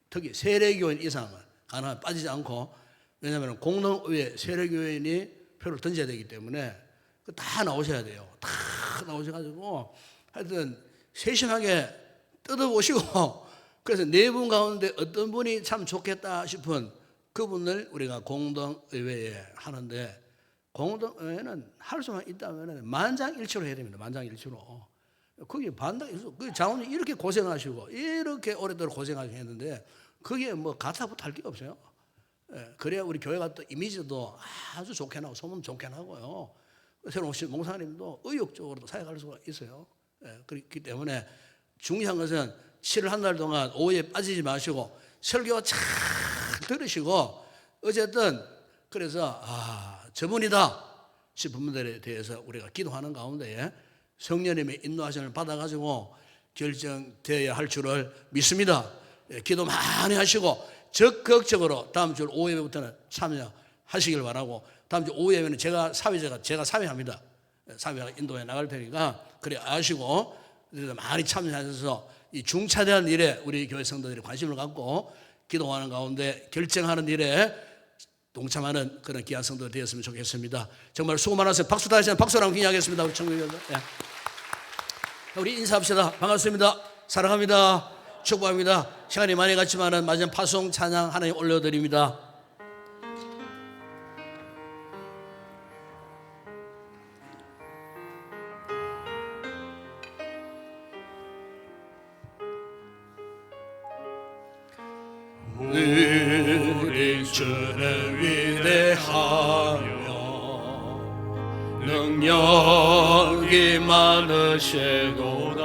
특히 세례교인 이상은 가능하면 빠지지 않고 왜냐하면 공동의회 세례교인이 표를 던져야 되기 때문에 다 나오셔야 돼요. 다 나오셔가지고 하여튼 세심하게 뜯어보시고 그래서 4분 가운데 어떤 분이 참 좋겠다 싶은 그분을 우리가 공동의회에 하는데 공동의회는 할 수만 있다면 만장일치로 해야 됩니다. 만장일치로. 거기에 반대해서 그 장로님 이렇게 고생하시고 이렇게 오랫동안 고생하셨는데 거기에 뭐 가타부터 할 게 없어요. 예, 그래야 우리 교회가 또 이미지도 아주 좋게 나고 소문 좋게 나고요. 새로운 오신 목사님도 의욕적으로 사역할 수가 있어요. 예, 그렇기 때문에 중요한 것은 7월 한 달 동안 오후에 빠지지 마시고 설교 잘 들으시고 어쨌든 그래서 저분이다 싶은 분들에 대해서 우리가 기도하는 가운데 성령님의 인도하심을 받아가지고 결정되어야 할 줄을 믿습니다. 예, 기도 많이 하시고 적극적으로 다음 주 오후 예배부터는 참여하시길 바라고 다음 주 오후 예배는 제가 사회합니다. 사회가 인도해 나갈 테니까 그래 아시고 많이 참여하셔서 이 중차대한 일에 우리 교회 성도들이 관심을 갖고 기도하는 가운데 결정하는 일에 동참하는 그런 귀한 성도가 되었으면 좋겠습니다. 정말 수고 많았어요. 박수 다시 한번 박수랑 기념하겠습니다. 우리 청년들. 예. 우리 인사합시다. 반갑습니다. 사랑합니다. 축복합니다. 시간이 많이 갔지만은 마지막 파송 찬양 하나님 올려드립니다. 우리 주는 위대하며 능력이 많으시도다.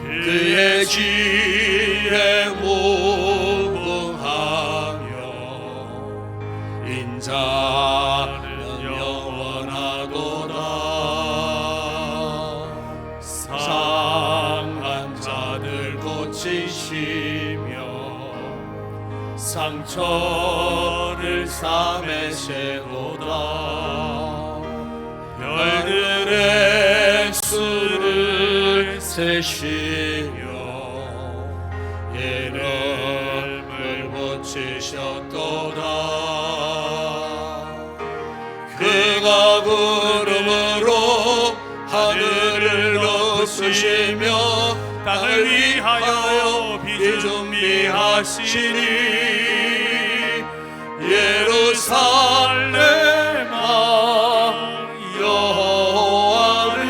그의 지혜 무궁하며 인자는 영원하도다. 상한 자들 고치시며 상처를 싸매시도다. 다스시며 이름을 고치셨도다. 그가 구름으로 하늘을 덮으시며 땅을 위하여 비 준비하시니 예루살렘아 여호와를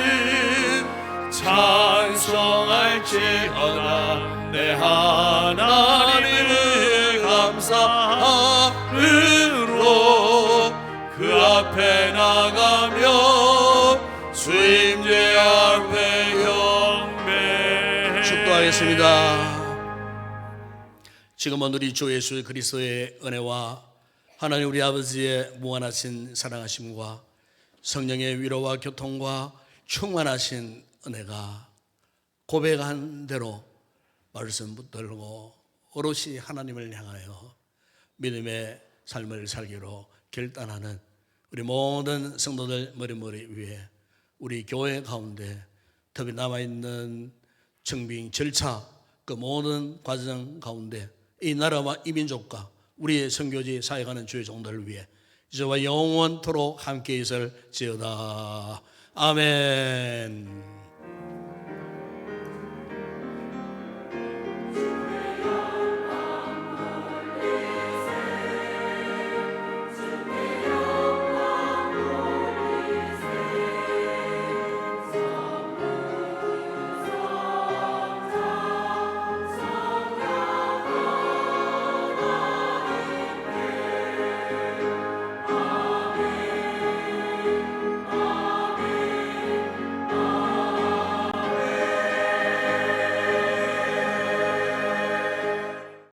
찬송할지어다. 내 하나님을 감사함으로 그 앞에 나가며 주임제 앞에 경배. 축도하겠습니다. 지금은 우리 주 예수 그리스도의 은혜와 하나님 우리 아버지의 무한하신 사랑하심과 성령의 위로와 교통과 충만하신 은혜가 고백한 대로 말씀 붙들고 오롯이 하나님을 향하여 믿음의 삶을 살기로 결단하는 우리 모든 성도들 머리머리 위에 우리 교회 가운데特别 남아있는 청빙 절차 그 모든 과정 가운데 이 나라와 이 민족과 우리의 선교지 사역하는 주의 종들을 위해 이제와 영원토록 함께 있을지어다. 아멘.